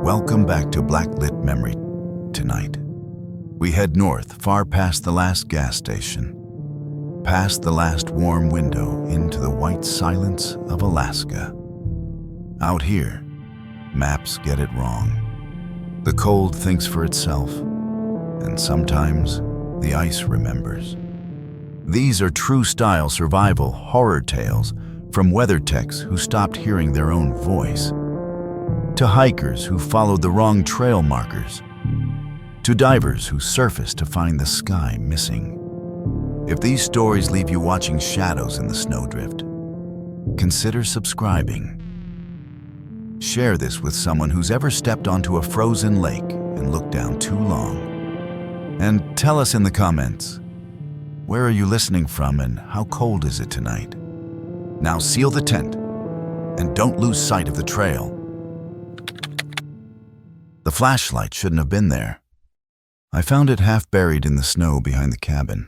Welcome back to Blacklit Memory. Tonight, we head north, far past the last gas station, past the last warm window into the white silence of Alaska. Out here, maps get it wrong. The cold thinks for itself, and sometimes the ice remembers. These are true-style survival horror tales from weather techs who stopped hearing their own voice, to hikers who followed the wrong trail markers, to divers who surfaced to find the sky missing. If these stories leave you watching shadows in the snowdrift, consider subscribing. Share this with someone who's ever stepped onto a frozen lake and looked down too long. And tell us in the comments, where are you listening from and how cold is it tonight? Now seal the tent and don't lose sight of the trail. The flashlight shouldn't have been there. I found it half buried in the snow behind the cabin,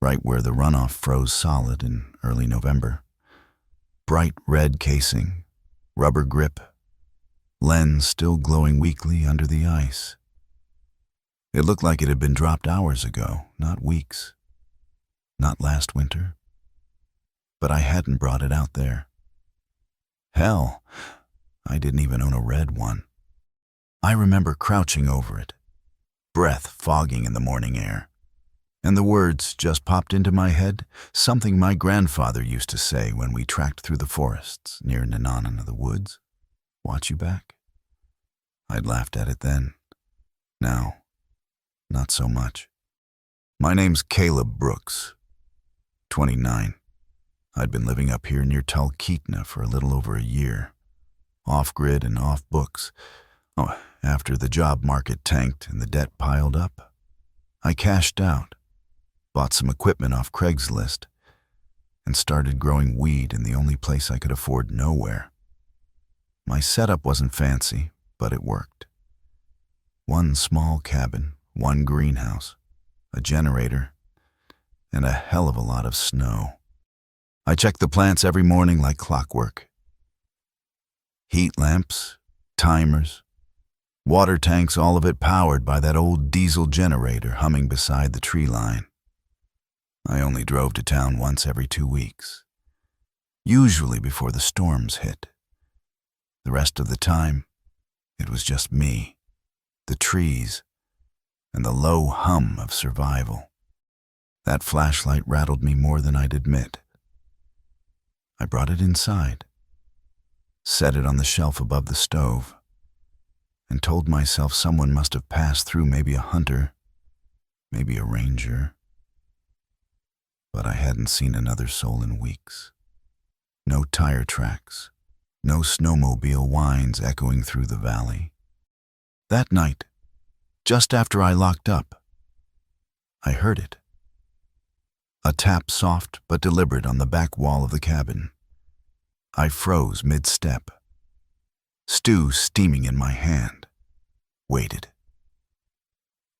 right where the runoff froze solid in early November. Bright red casing, rubber grip, lens still glowing weakly under the ice. It looked like it had been dropped hours ago, not weeks, not last winter. But I hadn't brought it out there. Hell, I didn't even own a red one. I remember crouching over it, breath fogging in the morning air, and the words just popped into my head, something my grandfather used to say when we tracked through the forests near Nananan of the woods. Watch you back? I'd laughed at it then. Now, not so much. My name's Caleb Brooks, 29. I'd been living up here near Talkeetna for a little over a year, off-grid and off-books. After the job market tanked and the debt piled up, I cashed out, bought some equipment off Craigslist, and started growing weed in the only place I could afford nowhere. My setup wasn't fancy, but it worked. One small cabin, one greenhouse, a generator, and a hell of a lot of snow. I checked the plants every morning like clockwork. Heat lamps, timers, water tanks, all of it powered by that old diesel generator humming beside the tree line. I only drove to town once every 2 weeks, usually before the storms hit. The rest of the time, it was just me, the trees, and the low hum of survival. That flashlight rattled me more than I'd admit. I brought it inside, set it on the shelf above the stove, and told myself someone must have passed through, maybe a hunter, maybe a ranger. But I hadn't seen another soul in weeks. No tire tracks, no snowmobile whines echoing through the valley. That night, just after I locked up, I heard it. A tap soft but deliberate on the back wall of the cabin. I froze mid-step. Stew steaming in my hand. Waited.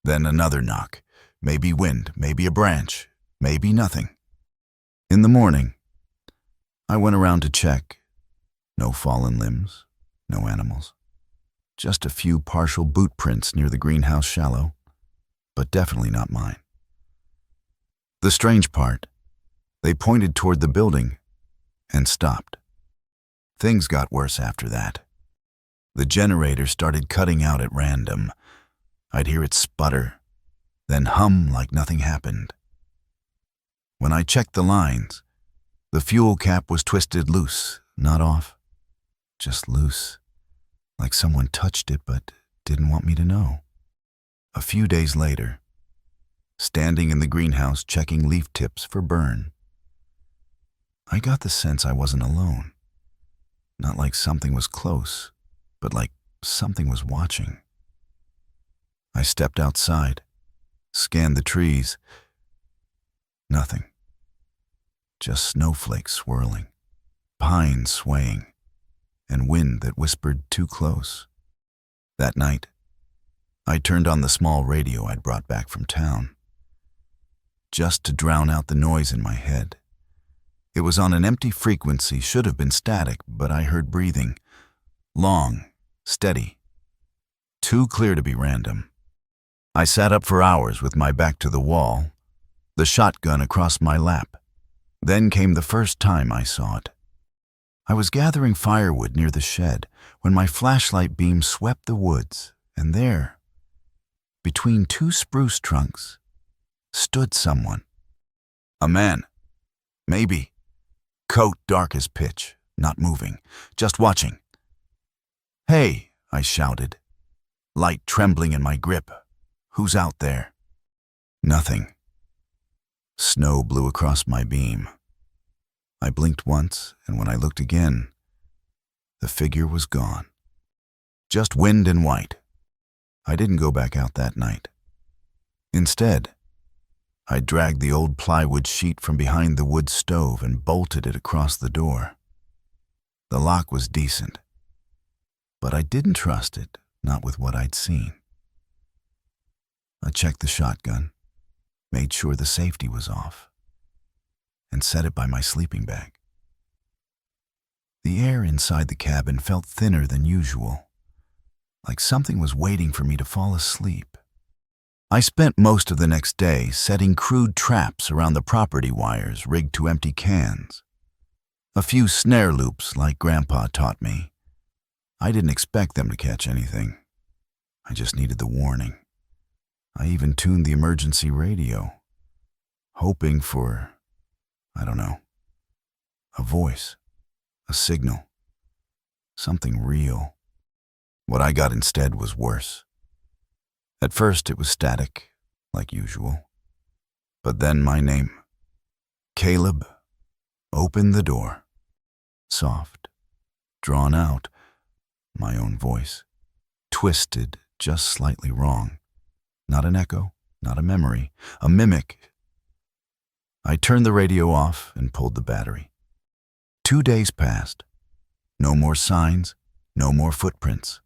Then another knock. Maybe wind, maybe a branch, maybe nothing. In the morning, I went around to check. No fallen limbs, no animals. Just a few partial boot prints near the greenhouse shallow, but definitely not mine. The strange part, they pointed toward the building and stopped. Things got worse after that. The generator started cutting out at random. I'd hear it sputter, then hum like nothing happened. When I checked the lines, the fuel cap was twisted loose, not off, just loose, like someone touched it but didn't want me to know. A few days later, standing in the greenhouse checking leaf tips for burn, I got the sense I wasn't alone. Not like something was close, but like something was watching. I stepped outside, scanned the trees. Nothing. Just snowflakes swirling, pines swaying, and wind that whispered too close. That night, I turned on the small radio I'd brought back from town, just to drown out the noise in my head. It was on an empty frequency, should have been static, but I heard breathing. Long, steady, too clear to be random. I sat up for hours with my back to the wall, the shotgun across my lap. Then came the first time I saw it. I was gathering firewood near the shed when my flashlight beam swept the woods, and there, between two spruce trunks, stood someone. A man. Maybe. Coat dark as pitch, not moving, just watching. "Hey," I shouted, light trembling in my grip. "Who's out there?" Nothing. Snow blew across my beam. I blinked once, and when I looked again, the figure was gone. Just wind and white. I didn't go back out that night. Instead, I dragged the old plywood sheet from behind the wood stove and bolted it across the door. The lock was decent, but I didn't trust it, not with what I'd seen. I checked the shotgun, made sure the safety was off, and set it by my sleeping bag. The air inside the cabin felt thinner than usual, like something was waiting for me to fall asleep. I spent most of the next day setting crude traps around the property wires rigged to empty cans. A few snare loops like Grandpa taught me. I didn't expect them to catch anything. I just needed the warning. I even tuned the emergency radio, hoping for, I don't know, a voice, a signal, something real. What I got instead was worse. At first it was static, like usual. But then my name, Caleb, opened the door. Soft, drawn out, my own voice, twisted just slightly wrong. Not an echo, not a memory, a mimic. I turned the radio off and pulled the battery. 2 days passed. No more signs, no more footprints.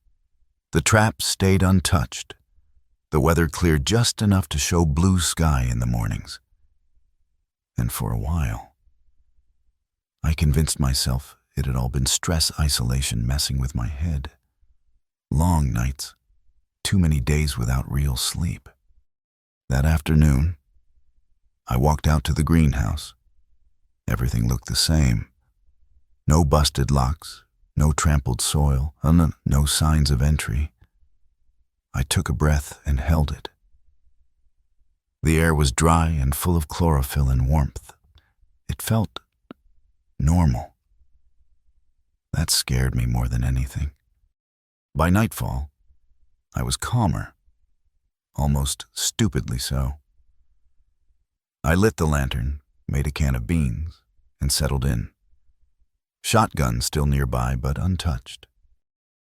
The traps stayed untouched. The weather cleared just enough to show blue sky in the mornings. And for a while, I convinced myself it had all been stress isolation messing with my head. Long nights, too many days without real sleep. That afternoon, I walked out to the greenhouse. Everything looked the same. No busted locks, no trampled soil, no signs of entry. I took a breath and held it. The air was dry and full of chlorophyll and warmth. It felt normal. That scared me more than anything. By nightfall, I was calmer, almost stupidly so. I lit the lantern, made a can of beans, and settled in. Shotgun still nearby, but untouched.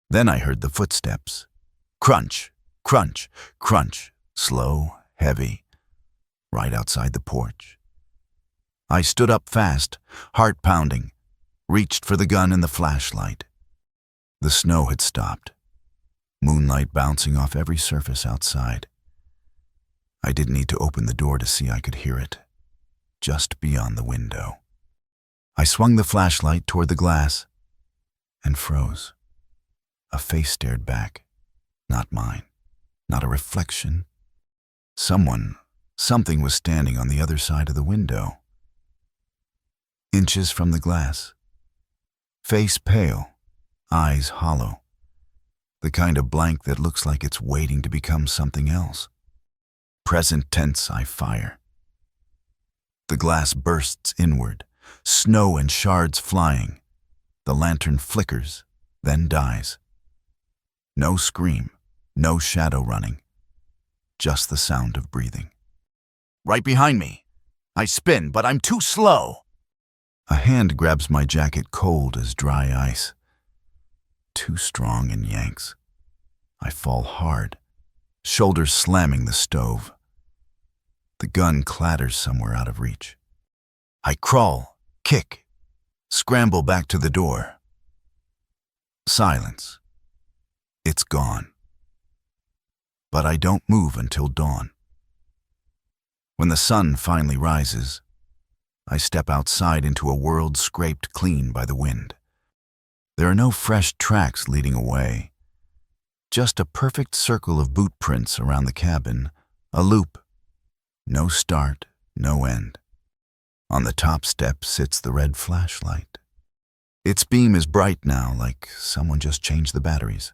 Then I heard the footsteps. Crunch, crunch, crunch, slow, heavy, right outside the porch. I stood up fast, heart pounding, reached for the gun and the flashlight. The snow had stopped, moonlight bouncing off every surface outside. I didn't need to open the door to see I could hear it, just beyond the window. I swung the flashlight toward the glass and froze. A face stared back. Not mine, not a reflection. Something was standing on the other side of the window. Inches from the glass. Face pale, eyes hollow. The kind of blank that looks like it's waiting to become something else. Present tense, I fire. The glass bursts inward, snow and shards flying. The lantern flickers, then dies. No scream, no shadow running, just the sound of breathing. Right behind me. I spin, but I'm too slow. A hand grabs my jacket cold as dry ice. Too strong and yanks. I fall hard, shoulders slamming the stove. The gun clatters somewhere out of reach. I crawl, kick, scramble back to the door. Silence. It's gone. But I don't move until dawn. When the sun finally rises, I step outside into a world scraped clean by the wind. There are no fresh tracks leading away, Just a perfect circle of boot prints around the cabin, a loop. No start, no end. On the top step sits the red flashlight. Its beam is bright now, like someone just changed the batteries.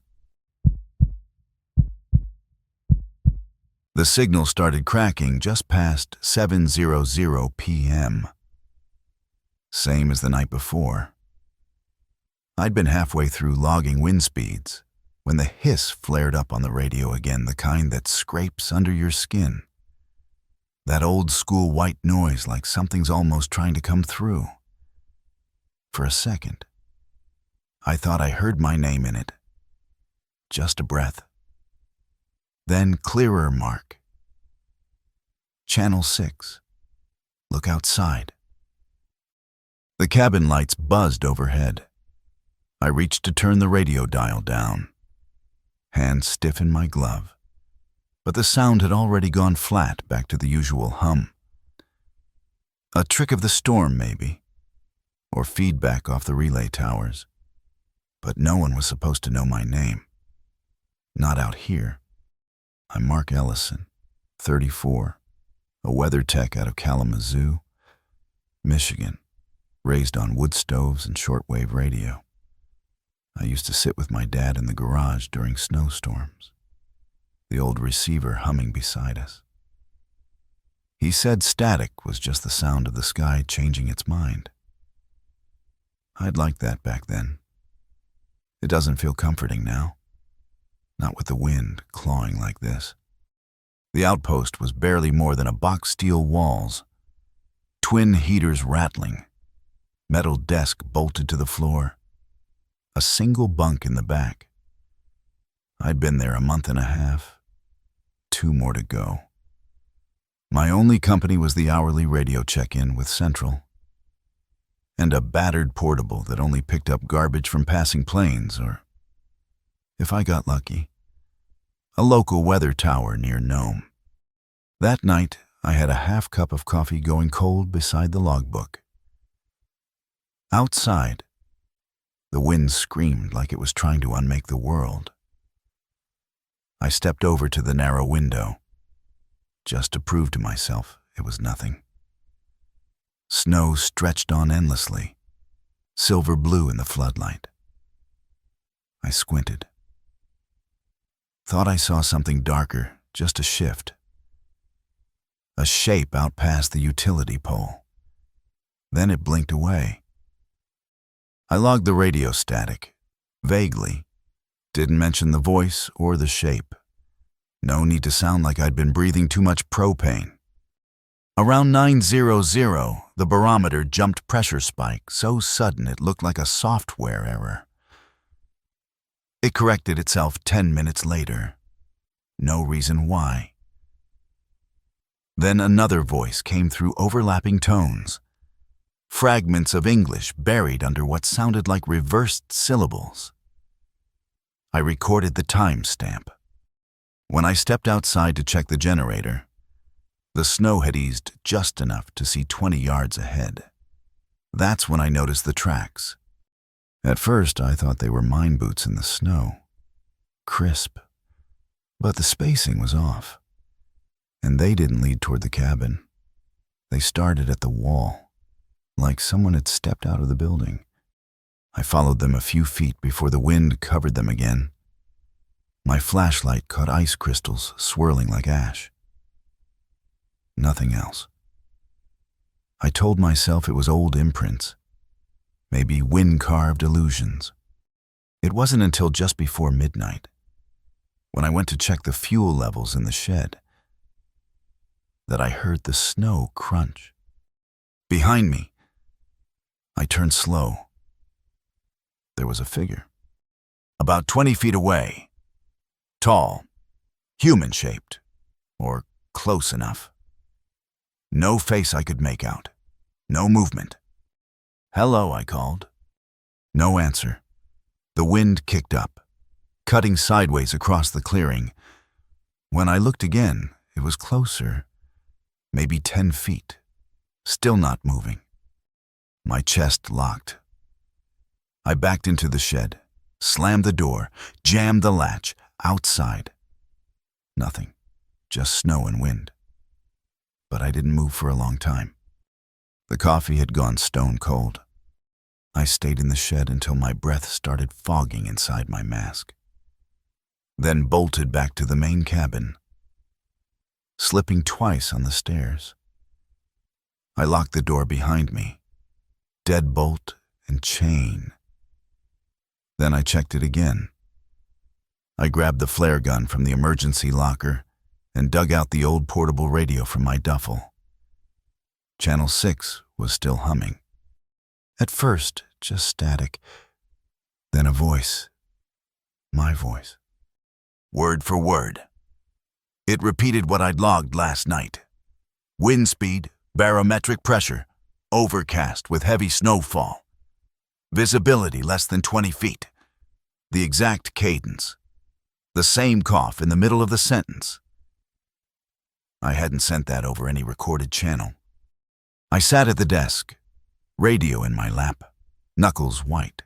The signal started cracking just past 7:00 p.m. Same as the night before. I'd been halfway through logging wind speeds when the hiss flared up on the radio again, the kind that scrapes under your skin. That old-school white noise like something's almost trying to come through. For a second, I thought I heard my name in it. Just a breath. Then clearer mark. Channel 6. Look outside. The cabin lights buzzed overhead. I reached to turn the radio dial down. Hand stiff in my glove. But the sound had already gone flat back to the usual hum. A trick of the storm, maybe. Or feedback off the relay towers. But no one was supposed to know my name. Not out here. I'm Mark Ellison, 34, a weather tech out of Kalamazoo, Michigan, raised on wood stoves and shortwave radio. I used to sit with my dad in the garage during snowstorms, the old receiver humming beside us. He said static was just the sound of the sky changing its mind. I'd liked that back then. It doesn't feel comforting now. Not with the wind clawing like this. The outpost was barely more than a box steel walls, twin heaters rattling, metal desk bolted to the floor, a single bunk in the back. I'd been there a month and a half, 2 more to go. My only company was the hourly radio check-in with Central, and a battered portable that only picked up garbage from passing planes or, if I got lucky, a local weather tower near Nome. That night, I had a half cup of coffee going cold beside the logbook. Outside, the wind screamed like it was trying to unmake the world. I stepped over to the narrow window, just to prove to myself it was nothing. Snow stretched on endlessly, silver blue in the floodlight. I squinted. Thought I saw something darker, just a shift. A shape out past the utility pole. Then it blinked away. I logged the radio static, vaguely. Didn't mention the voice or the shape. No need to sound like I'd been breathing too much propane. Around 9:00, the barometer jumped pressure spike so sudden it looked like a software error. It corrected itself 10 minutes later. No reason why. Then another voice came through overlapping tones. Fragments of English buried under what sounded like reversed syllables. I recorded the timestamp. When I stepped outside to check the generator, the snow had eased just enough to see 20 yards ahead. That's when I noticed the tracks. At first, I thought they were mine boots in the snow. Crisp. But the spacing was off. And they didn't lead toward the cabin. They started at the wall, like someone had stepped out of the building. I followed them a few feet before the wind covered them again. My flashlight caught ice crystals swirling like ash. Nothing else. I told myself it was old imprints. Maybe wind-carved illusions. It wasn't until just before midnight, when I went to check the fuel levels in the shed, that I heard the snow crunch. Behind me, I turned slow. There was a figure. About 20 feet away. Tall, human-shaped, or close enough. No face I could make out. No movement. "Hello," I called. No answer. The wind kicked up, cutting sideways across the clearing. When I looked again, it was closer, maybe 10 feet, still not moving. My chest locked. I backed into the shed, slammed the door, jammed the latch, Outside, nothing, just snow and wind. But I didn't move for a long time. The coffee had gone stone cold. I stayed in the shed until my breath started fogging inside my mask. Then bolted back to the main cabin, slipping twice on the stairs. I locked the door behind me, deadbolt and chain. Then I checked it again. I grabbed the flare gun from the emergency locker and dug out the old portable radio from my duffel. Channel 6 was still humming. At first, just static. Then a voice. My voice. Word for word. It repeated what I'd logged last night. Wind speed, barometric pressure, overcast with heavy snowfall. Visibility less than 20 feet. The exact cadence. The same cough in the middle of the sentence. I hadn't sent that over any recorded channel. I sat at the desk, radio in my lap, knuckles white.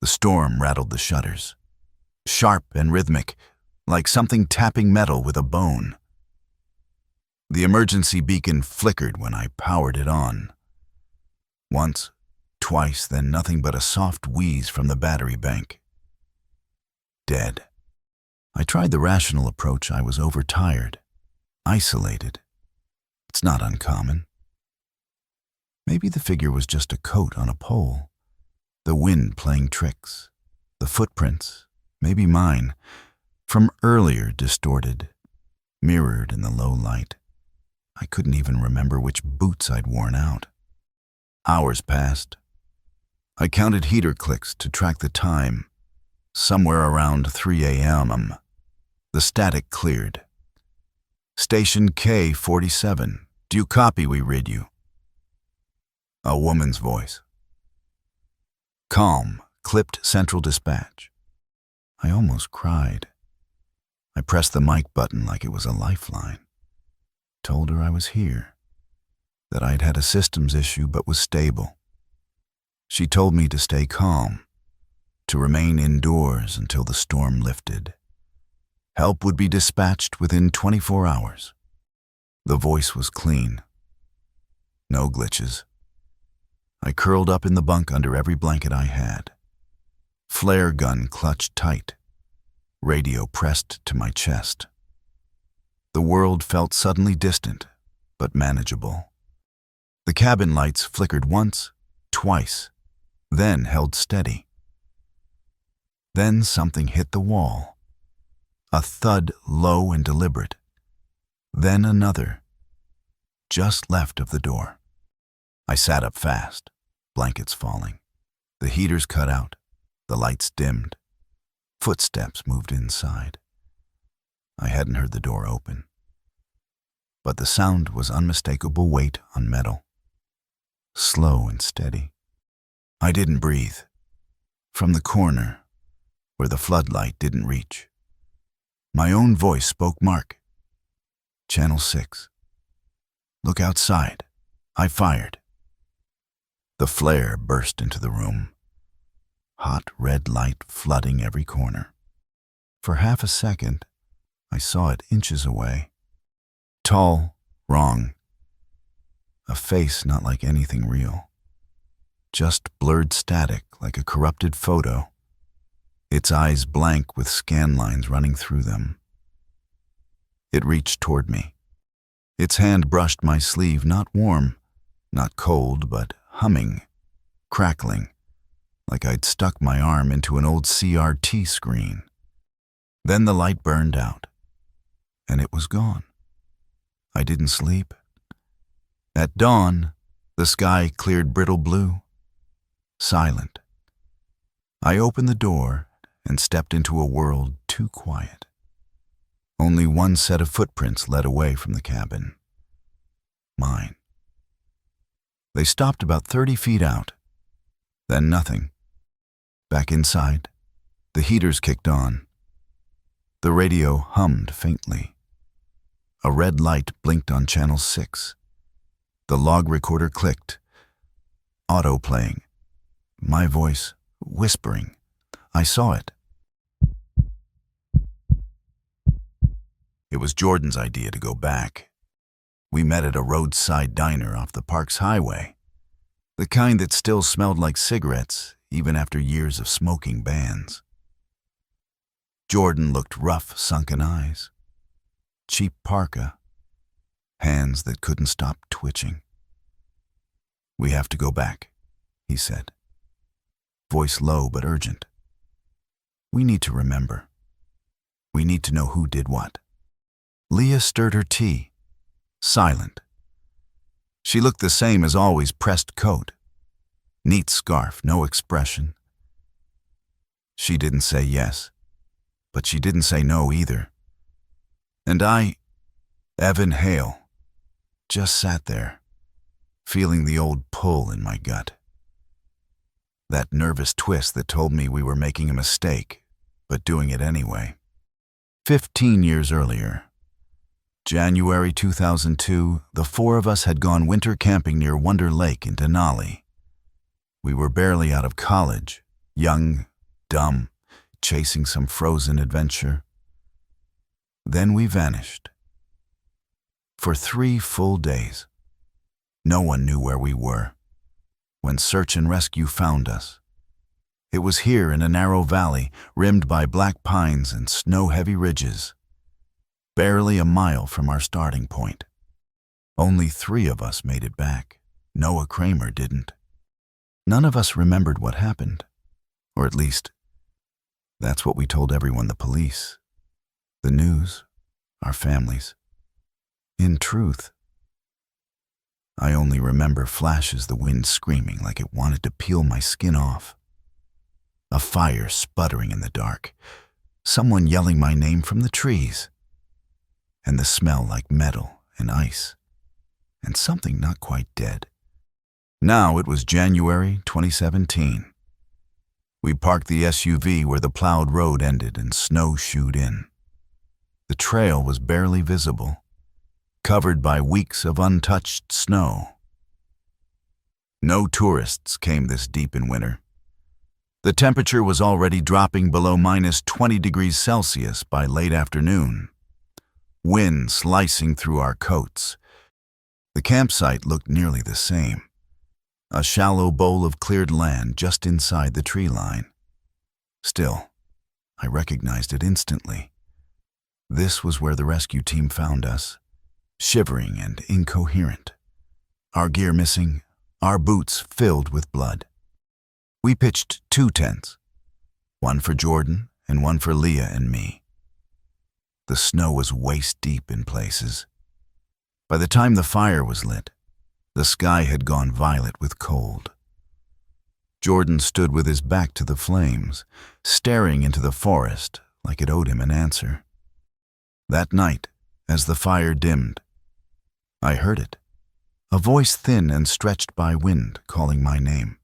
The storm rattled the shutters, sharp and rhythmic, like something tapping metal with a bone. The emergency beacon flickered when I powered it on. Once, twice, then nothing but a soft wheeze from the battery bank. Dead. I tried the rational approach. I was overtired, isolated. It's not uncommon. Maybe the figure was just a coat on a pole, the wind playing tricks, the footprints, maybe mine, from earlier distorted, mirrored in the low light. I couldn't even remember which boots I'd worn out. Hours passed. I counted heater clicks to track the time. Somewhere around 3 a.m., the static cleared. Station K47, do you copy? We read you. A woman's voice. Calm, clipped central dispatch. I almost cried. I pressed the mic button like it was a lifeline. Told her I was here, that I'd had a systems issue but was stable. She told me to stay calm, to remain indoors until the storm lifted. Help would be dispatched within 24 hours. The voice was clean. No glitches. I curled up in the bunk under every blanket I had. Flare gun clutched tight. Radio pressed to my chest. The world felt suddenly distant, but manageable. The cabin lights flickered once, twice, then held steady. Then something hit the wall. A thud low and deliberate. Then another, just left of the door. I sat up fast, blankets falling. The heaters cut out, the lights dimmed. Footsteps moved inside. I hadn't heard the door open. But the sound was unmistakable weight on metal. Slow and steady. I didn't breathe. From the corner, where the floodlight didn't reach, my own voice spoke. Mark. Channel 6. Look outside. I fired. The flare burst into the room. Hot red light flooding every corner. For half a second, I saw it inches away. Tall, wrong. A face not like anything real. Just blurred static like a corrupted photo. Its eyes blank with scan lines running through them. It reached toward me. Its hand brushed my sleeve, not warm, not cold, but humming, crackling, like I'd stuck my arm into an old CRT screen. Then the light burned out, and it was gone. I didn't sleep. At dawn, the sky cleared brittle blue, silent. I opened the door and stepped into a world too quiet. Only one set of footprints led away from the cabin. Mine. They stopped about 30 feet out. Then nothing. Back inside, the heaters kicked on. The radio hummed faintly. A red light blinked on channel 6. The log recorder clicked. Auto playing. My voice whispering. I saw it. It was Jordan's idea to go back. We met at a roadside diner off the park's highway, the kind that still smelled like cigarettes even after years of smoking bans. Jordan looked rough, sunken eyes, cheap parka, hands that couldn't stop twitching. "We have to go back," he said, voice low but urgent. "We need to remember. We need to know who did what." Leah stirred her tea, silent. She looked the same as always, pressed coat, neat scarf, no expression. She didn't say yes, but she didn't say no either. And I, Evan Hale, just sat there, feeling the old pull in my gut. That nervous twist that told me we were making a mistake, but doing it anyway. 15 years earlier, January 2002, the four of us had gone winter camping near Wonder Lake in Denali. We were barely out of college, young, dumb, chasing some frozen adventure. Then we vanished. For 3 full days. No one knew where we were. When search and rescue found us, it was here in a narrow valley rimmed by black pines and snow-heavy ridges, barely a mile from our starting point. Only 3 of us made it back. Noah Kramer didn't. None of us remembered what happened, or at least, that's what we told everyone: the police, the news, our families. In truth, I only remember flashes, the wind screaming like it wanted to peel my skin off, a fire sputtering in the dark, someone yelling my name from the trees, and the smell like metal and ice, and something not quite dead. Now it was January 2017. We parked the SUV where the plowed road ended and snowshoed in. The trail was barely visible, covered by weeks of untouched snow. No tourists came this deep in winter. The temperature was already dropping below -20 degrees Celsius by late afternoon, wind slicing through our coats. The campsite looked nearly the same, a shallow bowl of cleared land just inside the tree line. Still, I recognized it instantly. This was where the rescue team found us, shivering and incoherent, our gear missing, our boots filled with blood. We pitched 2 tents, one for Jordan and one for Leah and me. The snow was waist-deep in places. By the time the fire was lit, the sky had gone violet with cold. Jordan stood with his back to the flames, staring into the forest like it owed him an answer. That night, as the fire dimmed, I heard it, a voice thin and stretched by wind calling my name.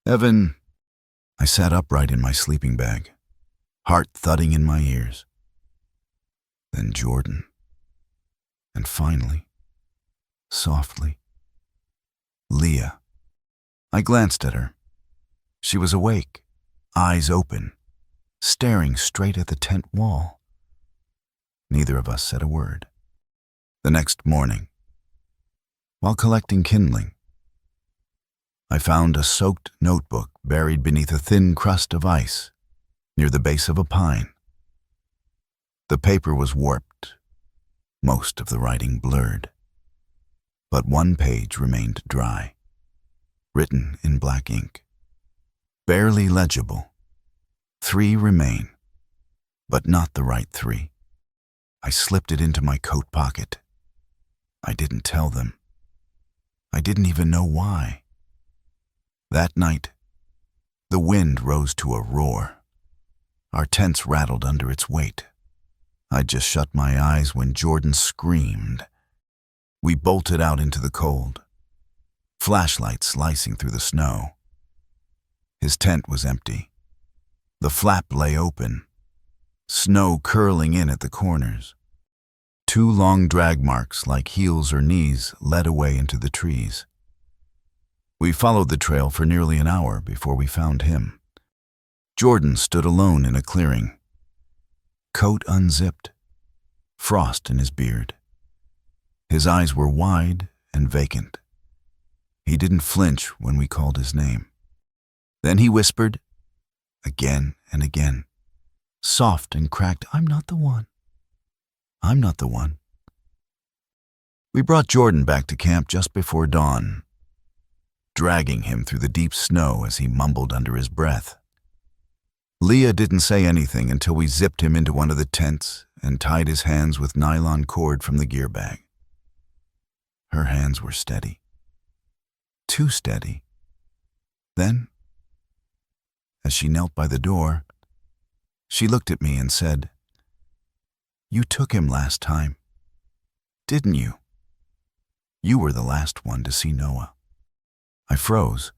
"Evan." I sat upright in my sleeping bag, heart thudding in my ears. Then Jordan. And finally, softly, Leah. I glanced at her. She was awake, eyes open, staring straight at the tent wall. Neither of us said a word. The next morning, while collecting kindling, I found a soaked notebook buried beneath a thin crust of ice near the base of a pine. The paper was warped, most of the writing blurred, but one page remained dry, written in black ink, barely legible. 3 remain, but not the right 3. I slipped it into my coat pocket. I didn't tell them. I didn't even know why. That night, the wind rose to a roar. Our tents rattled under its weight. I just shut my eyes when Jordan screamed. We bolted out into the cold, flashlights slicing through the snow. His tent was empty. The flap lay open, snow curling in at the corners. 2 long drag marks like heels or knees led away into the trees. We followed the trail for nearly an hour before we found him. Jordan stood alone in a clearing, coat unzipped, frost in his beard. His eyes were wide and vacant. He didn't flinch when we called his name. Then he whispered, again and again, soft and cracked, "I'm not the one. I'm not the one." We brought Jordan back to camp just before dawn, dragging him through the deep snow as he mumbled under his breath. Leah didn't say anything until we zipped him into one of the tents and tied his hands with nylon cord from the gear bag. Her hands were steady. Too steady. Then, as she knelt by the door, she looked at me and said, "You took him last time, didn't you? You were the last one to see Noah." I froze.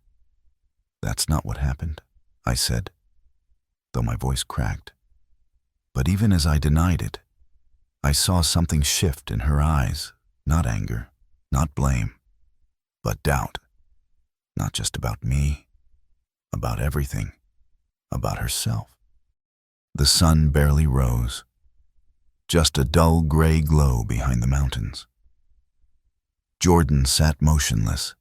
"That's not what happened," I said, though my voice cracked. But even as I denied it, I saw something shift in her eyes, not anger, not blame, but doubt. Not just about me, about everything, about herself. The sun barely rose, just a dull gray glow behind the mountains. Jordan sat motionless,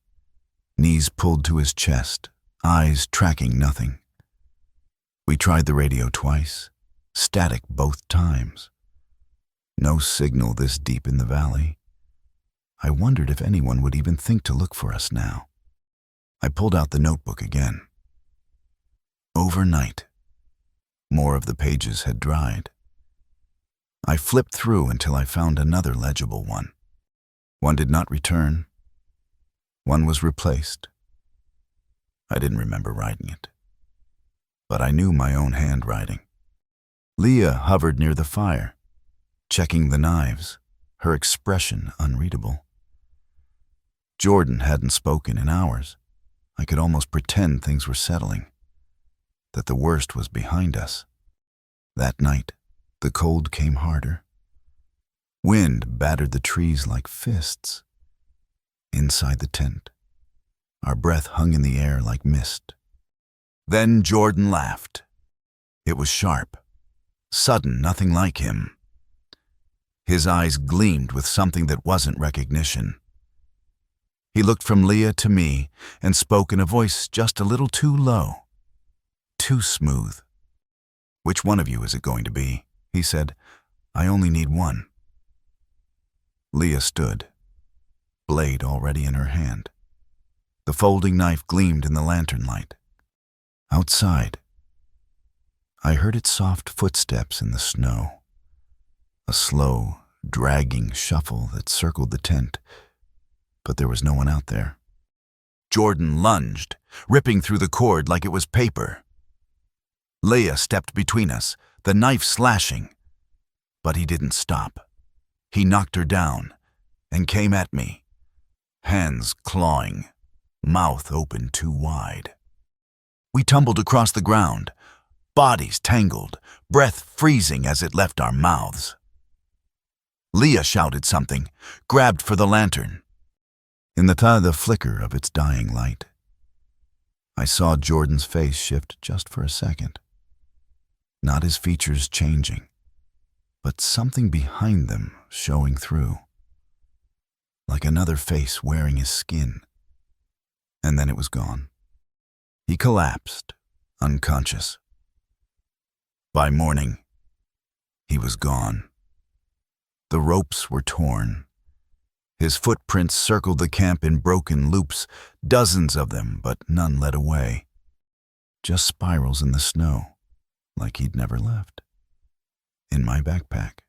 knees pulled to his chest, eyes tracking nothing. We tried the radio twice, static both times. No signal this deep in the valley. I wondered if anyone would even think to look for us now. I pulled out the notebook again. Overnight, more of the pages had dried. I flipped through until I found another legible one. One did not return. One was replaced. I didn't remember writing it, but I knew my own handwriting. Leah hovered near the fire, checking the knives, her expression unreadable. Jordan hadn't spoken in hours. I could almost pretend things were settling, that the worst was behind us. That night, the cold came harder. Wind battered the trees like fists. Inside the tent, our breath hung in the air like mist. Then Jordan laughed. It was sharp, sudden, nothing like him. His eyes gleamed with something that wasn't recognition. He looked from Leah to me and spoke in a voice just a little too low, too smooth. "Which one of you is it going to be?" he said. "I only need one." Leah stood, blade already in her hand. The folding knife gleamed in the lantern light. Outside, I heard its soft footsteps in the snow, a slow, dragging shuffle that circled the tent, but there was no one out there. Jordan lunged, ripping through the cord like it was paper. Leah stepped between us, the knife slashing, but he didn't stop. He knocked her down and came at me, hands clawing, mouth open too wide. We tumbled across the ground, bodies tangled, breath freezing as it left our mouths. Leah shouted something, grabbed for the lantern. In the flicker of its dying light, I saw Jordan's face shift just for a second. Not his features changing, but something behind them showing through, like another face wearing his skin. And then it was gone. He collapsed, unconscious. By morning, he was gone. The ropes were torn. His footprints circled the camp in broken loops, dozens of them, but none led away. Just spirals in the snow, like he'd never left. In my backpack.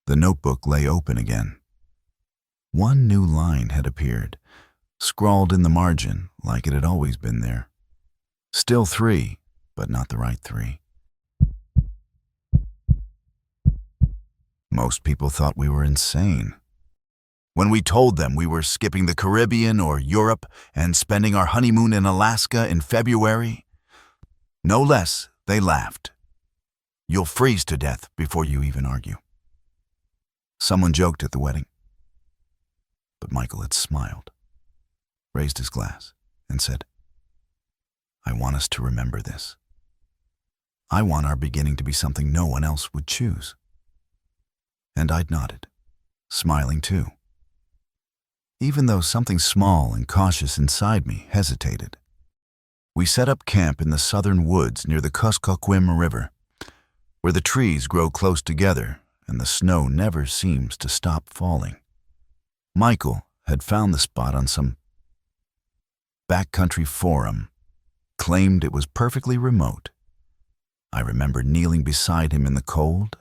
The notebook lay open again. One new line had appeared, scrawled in the margin like it had always been there. Still 3, but not the right 3. Most people thought we were insane. When we told them we were skipping the Caribbean or Europe and spending our honeymoon in Alaska in February, no less, they laughed. You'll freeze to death before you even argue. Someone joked at the wedding, but Michael had smiled, raised his glass, and said, "I want us to remember this. I want our beginning to be something no one else would choose." And I'd nodded, smiling too, even though something small and cautious inside me hesitated. We set up camp in the southern woods near the Kuskokwim River, where the trees grow close together and the snow never seems to stop falling. Michael had found the spot on some backcountry forum, claimed it was perfectly remote. I remember kneeling beside him in the cold,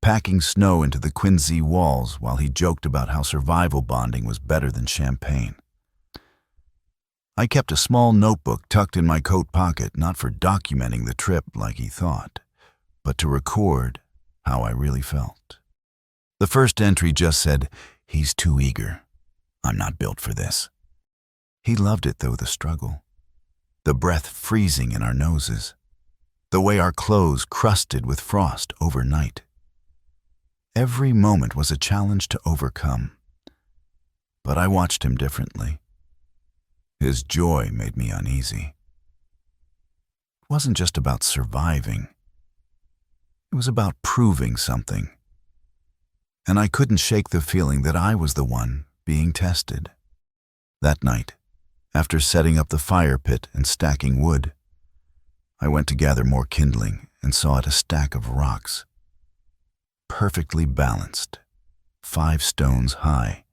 packing snow into the Quincy walls while he joked about how survival bonding was better than champagne. I kept a small notebook tucked in my coat pocket, not for documenting the trip like he thought, but to record how I really felt. The first entry just said, "He's too eager. I'm not built for this." He loved it though, the struggle. The breath freezing in our noses. The way our clothes crusted with frost overnight. Every moment was a challenge to overcome. But I watched him differently. His joy made me uneasy. It wasn't just about surviving. It was about proving something. And I couldn't shake the feeling that I was the one being tested. That night, after setting up the fire pit and stacking wood, I went to gather more kindling and saw it a stack of rocks. Perfectly balanced, 5 stones high,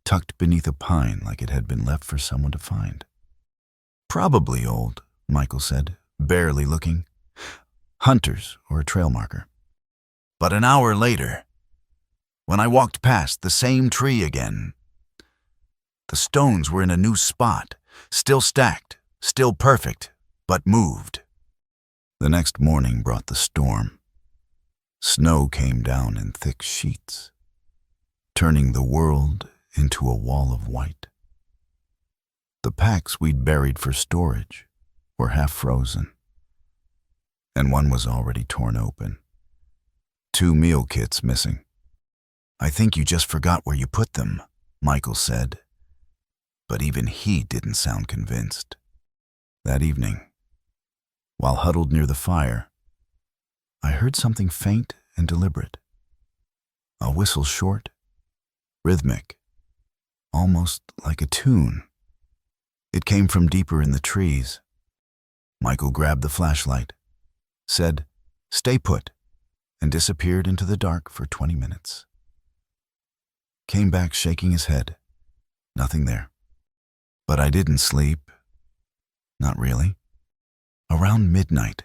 tucked beneath a pine like it had been left for someone to find. "Probably old," Michael said, barely looking. "Hunters or a trail marker." But an hour later, when I walked past the same tree again, the stones were in a new spot, still stacked, still perfect, but moved. The next morning brought the storm. Snow came down in thick sheets, turning the world into a wall of white. The packs we'd buried for storage were half frozen, and one was already torn open. 2 meal kits missing. "I think you just forgot where you put them," Michael said. But even he didn't sound convinced. That evening, while huddled near the fire, I heard something faint and deliberate. A whistle, short, rhythmic, almost like a tune. It came from deeper in the trees. Michael grabbed the flashlight, said, "Stay put," and disappeared into the dark for 20 minutes. Came back shaking his head. Nothing there. But I didn't sleep. Not really. Around midnight,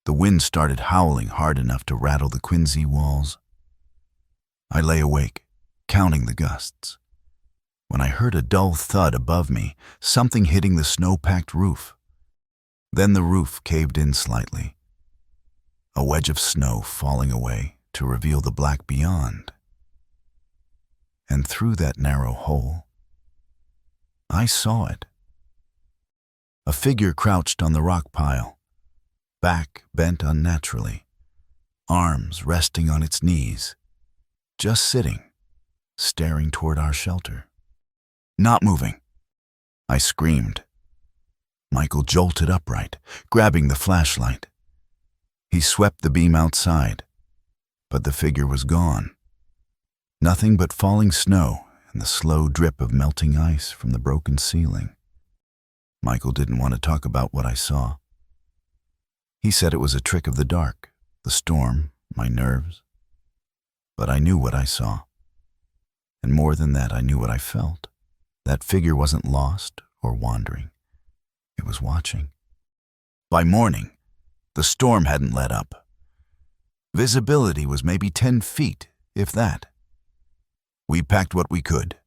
the wind started howling hard enough to rattle the Quincy walls. I lay awake, counting the gusts, when I heard a dull thud above me, something hitting the snow-packed roof. Then the roof caved in slightly, a wedge of snow falling away to reveal the black beyond. And through that narrow hole, I saw it. A figure crouched on the rock pile, back bent unnaturally, arms resting on its knees, just sitting, staring toward our shelter. "Not moving," I screamed. Michael jolted upright, grabbing the flashlight. He swept the beam outside, but the figure was gone. Nothing but falling snow and the slow drip of melting ice from the broken ceiling. Michael didn't want to talk about what I saw. He said it was a trick of the dark, the storm, my nerves. But I knew what I saw. And more than that, I knew what I felt. That figure wasn't lost or wandering. It was watching. By morning, the storm hadn't let up. Visibility was maybe 10 feet, if that. We packed what we could,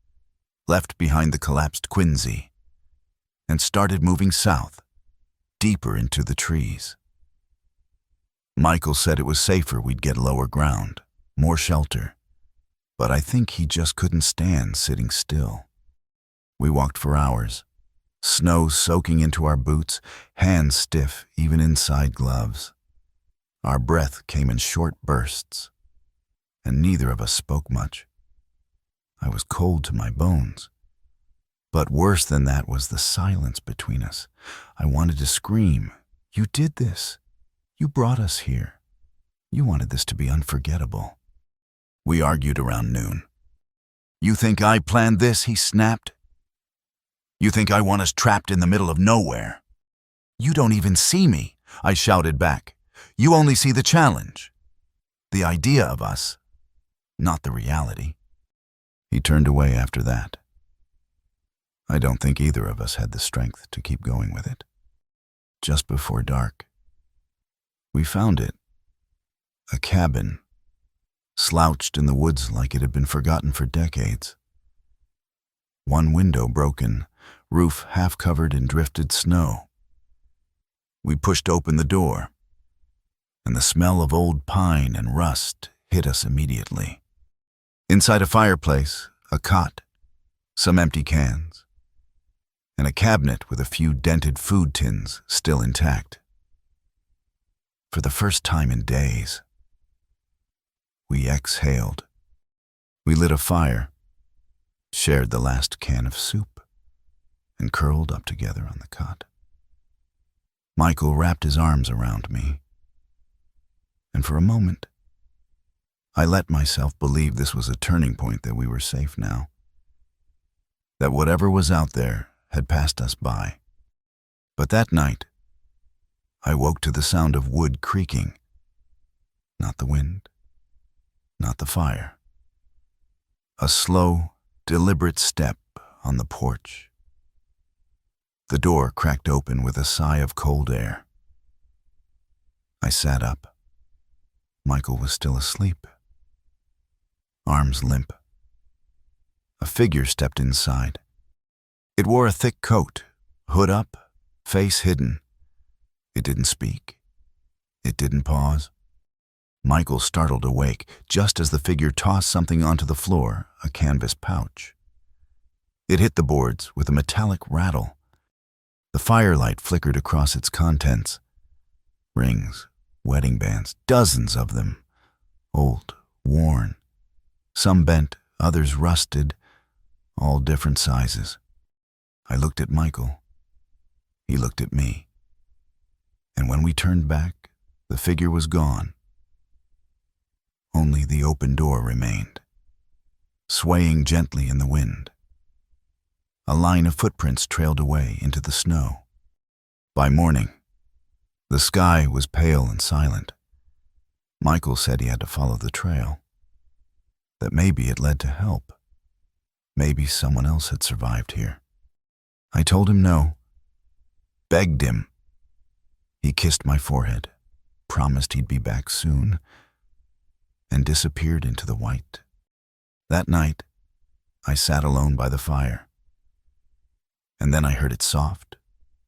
left behind the collapsed Quincy, and started moving south, deeper into the trees. Michael said it was safer we'd get lower ground, more shelter, but I think he just couldn't stand sitting still. We walked for hours, snow soaking into our boots, hands stiff even inside gloves. Our breath came in short bursts, and neither of us spoke much. I was cold to my bones. But worse than that was the silence between us. I wanted to scream, "You did this. You brought us here. You wanted this to be unforgettable." We argued around noon. "You think I planned this?" he snapped. "You think I want us trapped in the middle of nowhere?" "You don't even see me," I shouted back. "You only see the challenge. The idea of us, not the reality." He turned away after that. I don't think either of us had the strength to keep going with it. Just before dark, we found it. A cabin, slouched in the woods like it had been forgotten for decades. One window broken, roof half covered in drifted snow. We pushed open the door, and the smell of old pine and rust hit us immediately. Inside a fireplace, a cot, some empty cans, and a cabinet with a few dented food tins still intact. For the first time in days, we exhaled. We lit a fire, shared the last can of soup, and curled up together on the cot. Michael wrapped his arms around me, and for a moment, I let myself believe this was a turning point, that we were safe now, that whatever was out there had passed us by. But that night, I woke to the sound of wood creaking. Not the wind, not the fire. A slow, deliberate step on the porch. The door cracked open with a sigh of cold air. I sat up. Michael was still asleep, arms limp. A figure stepped inside. It wore a thick coat, hood up, face hidden. It didn't speak. It didn't pause. Michael startled awake just as the figure tossed something onto the floor, a canvas pouch. It hit the boards with a metallic rattle. The firelight flickered across its contents. Rings, wedding bands, dozens of them. Old, worn. Some bent, others rusted, all different sizes. I looked at Michael. He looked at me. And when we turned back, the figure was gone. Only the open door remained, swaying gently in the wind. A line of footprints trailed away into the snow. By morning, the sky was pale and silent. Michael said he had to follow the trail, that maybe it led to help. Maybe someone else had survived here. I told him no, begged him. He kissed my forehead, promised he'd be back soon, and disappeared into the white. That night, I sat alone by the fire. And then I heard it soft,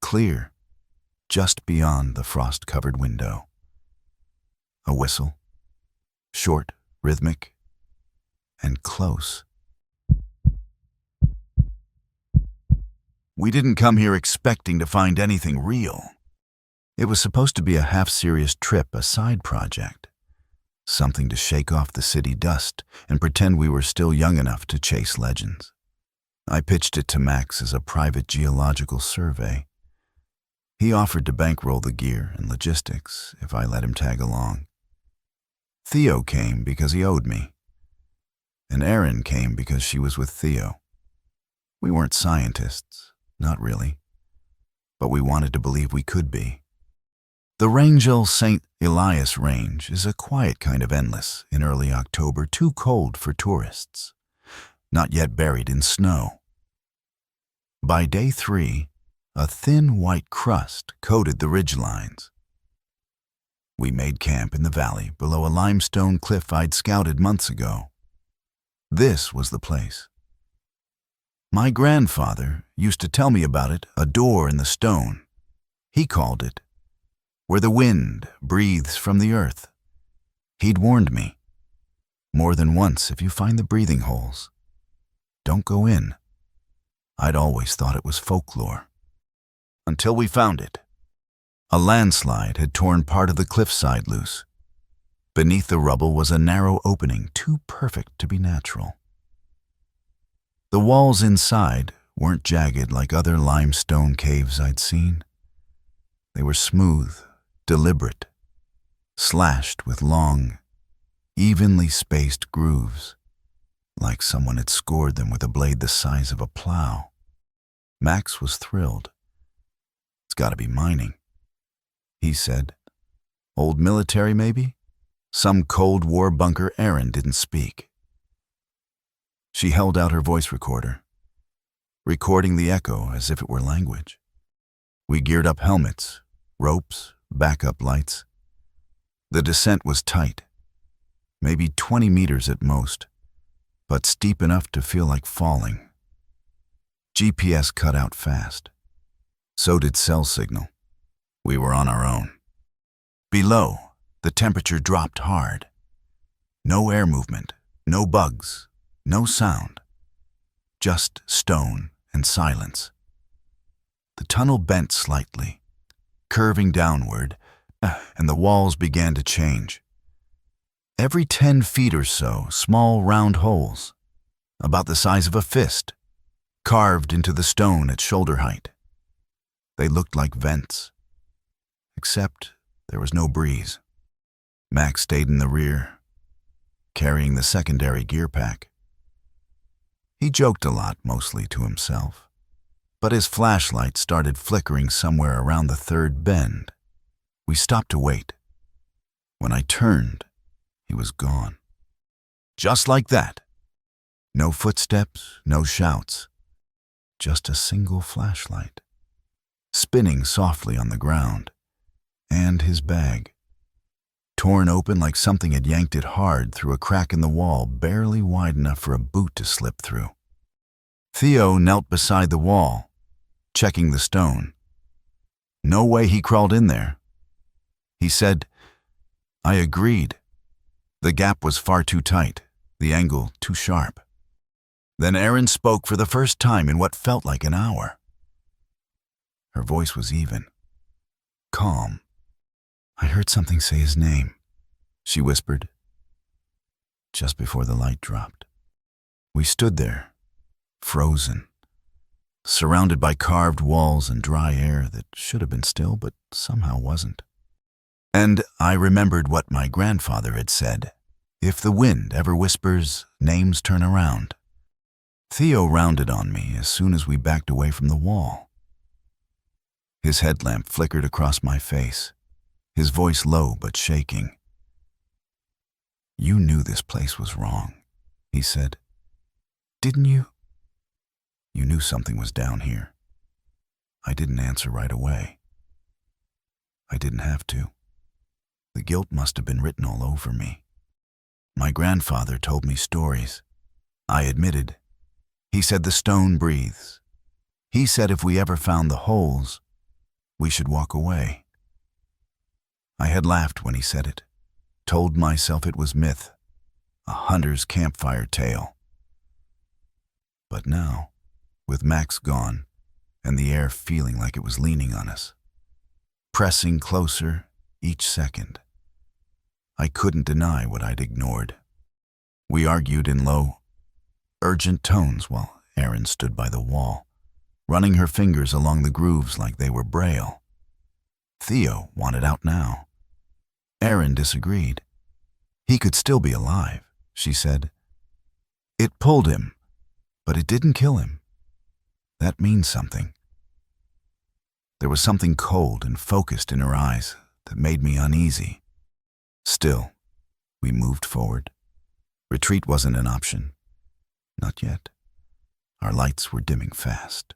clear, just beyond the frost-covered window. A whistle, short, rhythmic, and close. We didn't come here expecting to find anything real. It was supposed to be a half-serious trip, a side project. Something to shake off the city dust and pretend we were still young enough to chase legends. I pitched it to Max as a private geological survey. He offered to bankroll the gear and logistics if I let him tag along. Theo came because he owed me, and Erin came because she was with Theo. We weren't scientists, not really, but we wanted to believe we could be. The Rangel St. Elias Range is a quiet kind of endless in early October, too cold for tourists, not yet buried in snow. By day 3, a thin white crust coated the ridgelines. We made camp in the valley below a limestone cliff I'd scouted months ago. This was the place. My grandfather used to tell me about it, a door in the stone. He called it where the wind breathes from the earth. He'd warned me more than once, if you find the breathing holes, don't go in. I'd always thought it was folklore. Until we found it. A landslide had torn part of the cliffside loose. Beneath the rubble was a narrow opening, too perfect to be natural. The walls inside weren't jagged like other limestone caves I'd seen. They were smooth, deliberate, slashed with long, evenly spaced grooves, like someone had scored them with a blade the size of a plow. Max was thrilled. "It's got to be mining," he said. "Old military, maybe? Some Cold War bunker." Erin didn't speak. She held out her voice recorder, recording the echo as if it were language. We geared up helmets, ropes, backup lights. The descent was tight, maybe 20 meters at most, but steep enough to feel like falling. GPS cut out fast. So did cell signal. We were on our own. Below, the temperature dropped hard. No air movement, no bugs, no sound. Just stone and silence. The tunnel bent slightly, curving downward, and the walls began to change. Every 10 feet or so, small round holes, about the size of a fist, carved into the stone at shoulder height. They looked like vents, except there was no breeze. Max stayed in the rear, carrying the secondary gear pack. He joked a lot, mostly to himself, but his flashlight started flickering somewhere around the third bend. We stopped to wait. When I turned, he was gone. Just like that. No footsteps, no shouts. Just a single flashlight, spinning softly on the ground, and his bag, torn open like something had yanked it hard through a crack in the wall barely wide enough for a boot to slip through. Theo knelt beside the wall, checking the stone. No way he crawled in there. He said, I agreed. The gap was far too tight, the angle too sharp. Then Erin spoke for the first time in what felt like an hour. Her voice was even, calm. I heard something say his name, she whispered, just before the light dropped. We stood there, frozen, surrounded by carved walls and dry air that should have been still but somehow wasn't. And I remembered what my grandfather had said, if the wind ever whispers, names turn around. Theo rounded on me as soon as we backed away from the wall. His headlamp flickered across my face, his voice low but shaking. You knew this place was wrong, he said. Didn't you? You knew something was down here. I didn't answer right away. I didn't have to. The guilt must have been written all over me. My grandfather told me stories. I admitted. He said the stone breathes. He said if we ever found the holes, we should walk away. I had laughed when he said it, told myself it was myth, a hunter's campfire tale. But now, with Max gone, and the air feeling like it was leaning on us, pressing closer each second, I couldn't deny what I'd ignored. We argued in low, urgent tones while Erin stood by the wall, running her fingers along the grooves like they were braille. Theo wanted out now. Erin disagreed. He could still be alive, she said. It pulled him, but it didn't kill him. That means something. There was something cold and focused in her eyes that made me uneasy. Still, we moved forward. Retreat wasn't an option. Not yet. Our lights were dimming fast.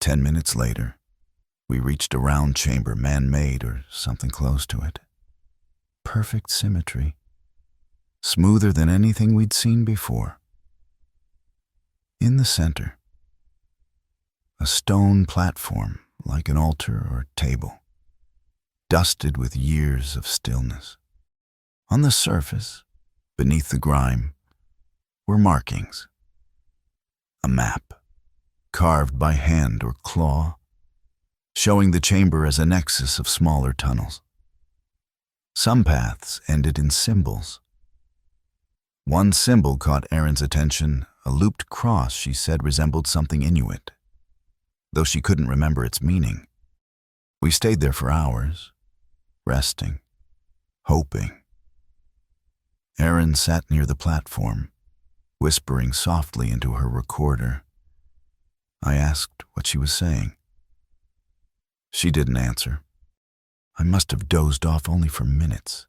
10 minutes later, we reached a round chamber, man-made or something close to it. Perfect symmetry. Smoother than anything we'd seen before. In the center, a stone platform like an altar or table, dusted with years of stillness. On the surface, beneath the grime, were markings. A map, carved by hand or claw, showing the chamber as a nexus of smaller tunnels. Some paths ended in symbols. One symbol caught Erin's attention, a looped cross she said resembled something Inuit, though she couldn't remember its meaning. We stayed there for hours, resting, hoping. Erin sat near the platform, whispering softly into her recorder. I asked what she was saying. She didn't answer. I must have dozed off only for minutes.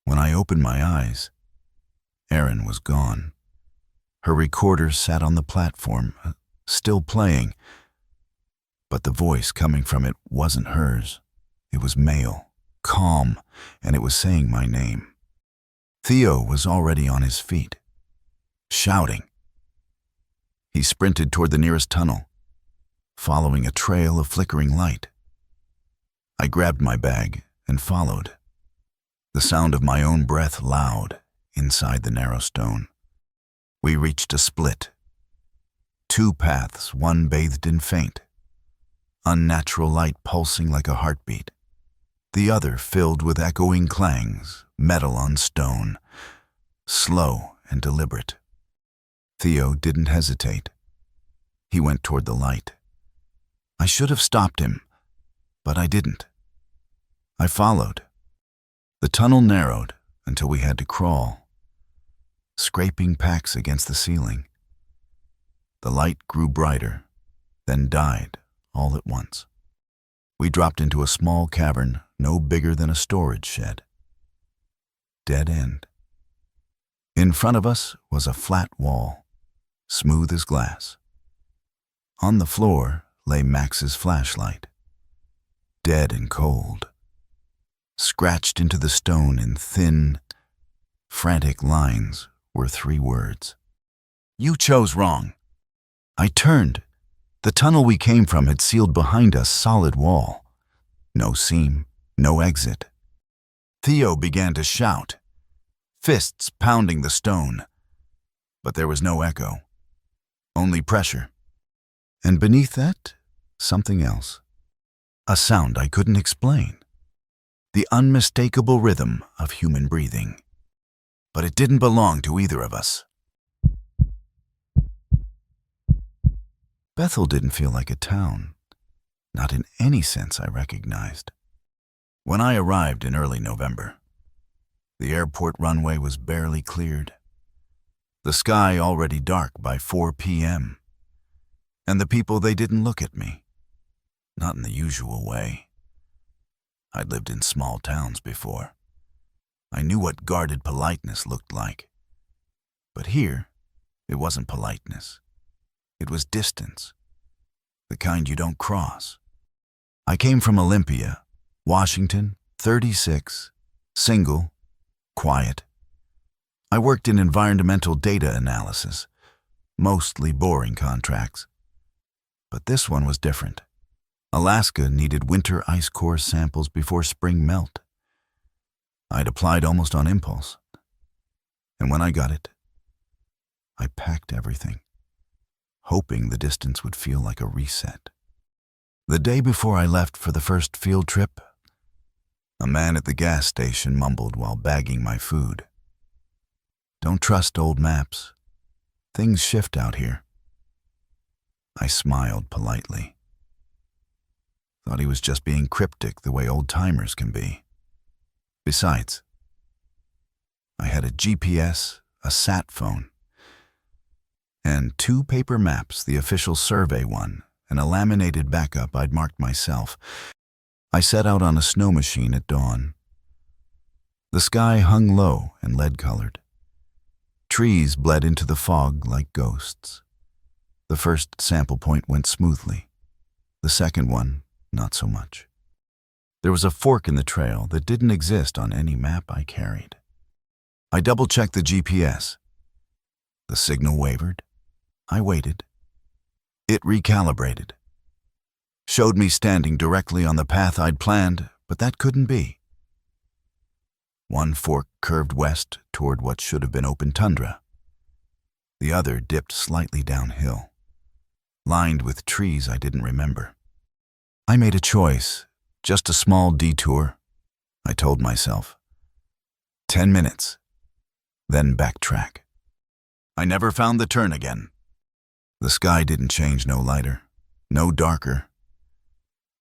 When I opened my eyes, Erin was gone. Her recorder sat on the platform, still playing, but the voice coming from it wasn't hers. It was male, calm, and it was saying my name. Theo was already on his feet, shouting. He sprinted toward the nearest tunnel, following a trail of flickering light. I grabbed my bag and followed, the sound of my own breath loud inside the narrow stone. We reached a split. Two paths, one bathed in faint, unnatural light pulsing like a heartbeat. The other filled with echoing clangs, metal on stone, slow and deliberate. Theo didn't hesitate. He went toward the light. I should have stopped him, but I didn't. I followed. The tunnel narrowed until we had to crawl, scraping packs against the ceiling. The light grew brighter, then died all at once. We dropped into a small cavern no bigger than a storage shed. Dead end. In front of us was a flat wall, smooth as glass. On the floor lay Max's flashlight, dead and cold. Scratched into the stone in thin, frantic lines were 3 words. "You chose wrong." I turned. The tunnel we came from had sealed behind us solid wall. No seam, no exit. Theo began to shout, fists pounding the stone. But there was no echo, only pressure. And beneath that, something else. A sound I couldn't explain. The unmistakable rhythm of human breathing. But it didn't belong to either of us. Bethel didn't feel like a town, not in any sense I recognized. When I arrived in early November, the airport runway was barely cleared, the sky already dark by 4 p.m., and the people, they didn't look at me, not in the usual way. I'd lived in small towns before. I knew what guarded politeness looked like. But here, it wasn't politeness. It was distance, the kind you don't cross. I came from Olympia, Washington, 36, single, quiet. I worked in environmental data analysis, mostly boring contracts. But this one was different. Alaska needed winter ice core samples before spring melt. I'd applied almost on impulse. And when I got it, I packed everything, hoping the distance would feel like a reset. The day before I left for the first field trip, a man at the gas station mumbled while bagging my food. "Don't trust old maps. Things shift out here." I smiled politely. Thought he was just being cryptic the way old-timers can be. Besides, I had a GPS, a sat phone, and 2 paper maps, the official survey one, and a laminated backup I'd marked myself. I set out on a snow machine at dawn. The sky hung low and lead-colored. Trees bled into the fog like ghosts. The first sample point went smoothly. The second one, not so much. There was a fork in the trail that didn't exist on any map I carried. I double-checked the GPS. The signal wavered. I waited. It recalibrated. Showed me standing directly on the path I'd planned, but that couldn't be. One fork curved west toward what should have been open tundra. The other dipped slightly downhill, lined with trees I didn't remember. I made a choice, just a small detour, I told myself. 10 minutes, then backtrack. I never found the turn again. The sky didn't change no lighter, no darker.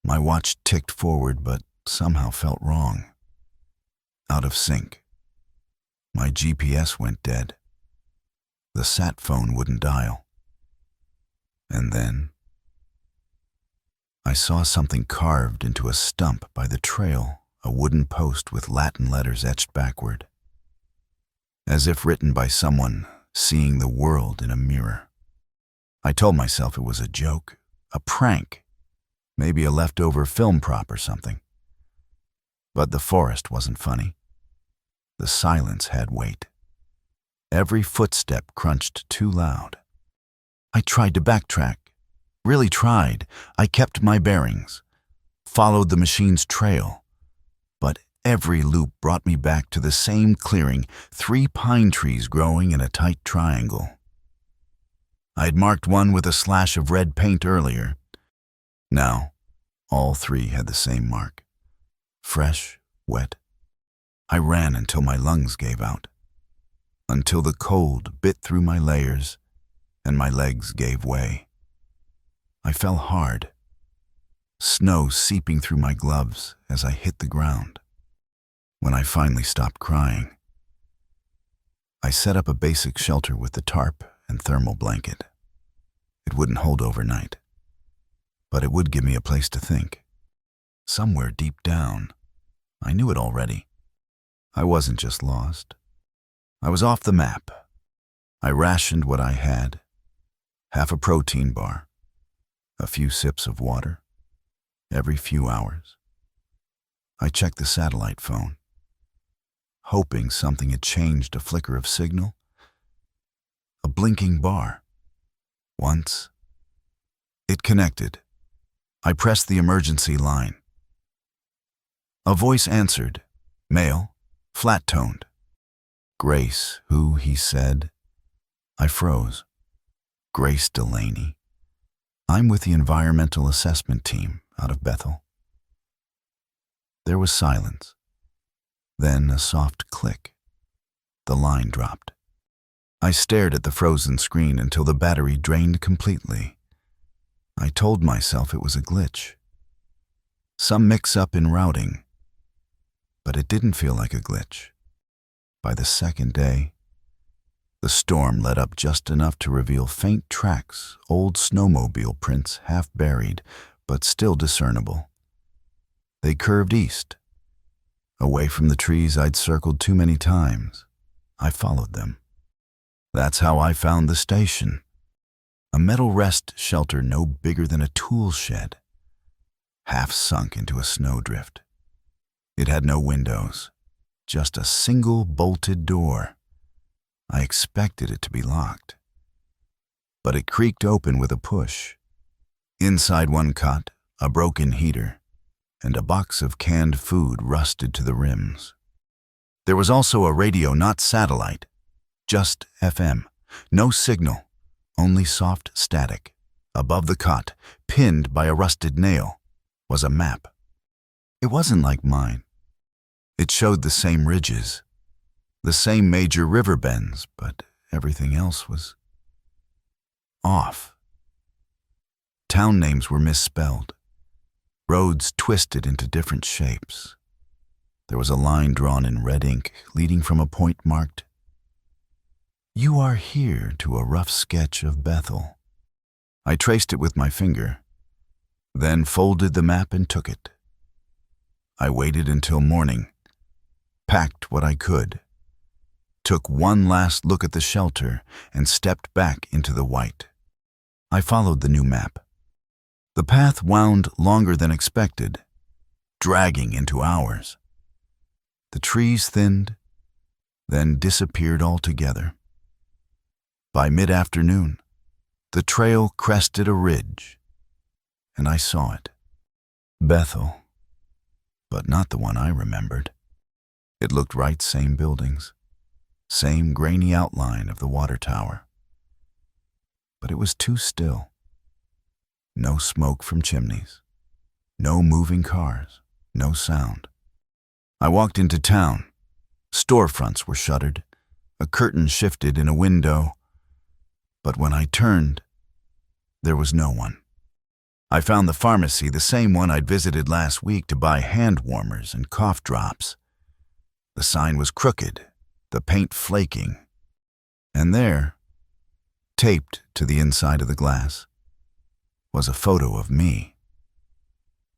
My watch ticked forward, but somehow felt wrong. Out of sync. My GPS went dead. The sat phone wouldn't dial. And then I saw something carved into a stump by the trail, a wooden post with Latin letters etched backward, as if written by someone seeing the world in a mirror. I told myself it was a joke, a prank, maybe a leftover film prop or something. But the forest wasn't funny. The silence had weight. Every footstep crunched too loud. I tried to backtrack, really tried. I kept my bearings, followed the machine's trail, but every loop brought me back to the same clearing, 3 pine trees growing in a tight triangle. I had marked one with a slash of red paint earlier. Now, all 3 had the same mark. Fresh, wet. I ran until my lungs gave out, until the cold bit through my layers and my legs gave way. I fell hard, snow seeping through my gloves as I hit the ground. When I finally stopped crying, I set up a basic shelter with the tarp and thermal blanket. It wouldn't hold overnight, but it would give me a place to think. Somewhere deep down, I knew it already. I wasn't just lost. I was off the map. I rationed what I had, half a protein bar, a few sips of water, every few hours. I checked the satellite phone, hoping something had changed. A flicker of signal, a blinking bar. Once, it connected. I pressed the emergency line. A voice answered, male, flat-toned. Grace, who, he said. I froze. Grace Delaney. I'm with the environmental assessment team out of Bethel. There was silence. Then a soft click. The line dropped. I stared at the frozen screen until the battery drained completely. I told myself it was a glitch. Some mix-up in routing. But it didn't feel like a glitch. By the second day, the storm let up just enough to reveal faint tracks, old snowmobile prints half buried, but still discernible. They curved east, away from the trees I'd circled too many times. I followed them. That's how I found the station. A metal rest shelter no bigger than a tool shed, half sunk into a snowdrift. It had no windows, just a single bolted door. I expected it to be locked, but it creaked open with a push. Inside one cot, a broken heater, and a box of canned food rusted to the rims. There was also a radio, not satellite, just FM. No signal, only soft static. Above the cot, pinned by a rusted nail, was a map. It wasn't like mine. It showed the same ridges, the same major river bends, but everything else was off. Town names were misspelled, roads twisted into different shapes. There was a line drawn in red ink leading from a point marked, "You are here," to a rough sketch of Bethel. I traced it with my finger, then folded the map and took it. I waited until morning, packed what I could, took one last look at the shelter, and stepped back into the white. I followed the new map. The path wound longer than expected, dragging into hours. The trees thinned, then disappeared altogether. By mid-afternoon, the trail crested a ridge, and I saw it. Bethel, but not the one I remembered. It looked right, same buildings, same grainy outline of the water tower. But it was too still. No smoke from chimneys, no moving cars, no sound. I walked into town. Storefronts were shuttered, a curtain shifted in a window, but when I turned, there was no one. I found the pharmacy, the same one I'd visited last week to buy hand warmers and cough drops. The sign was crooked, the paint flaking, and there, taped to the inside of the glass, was a photo of me.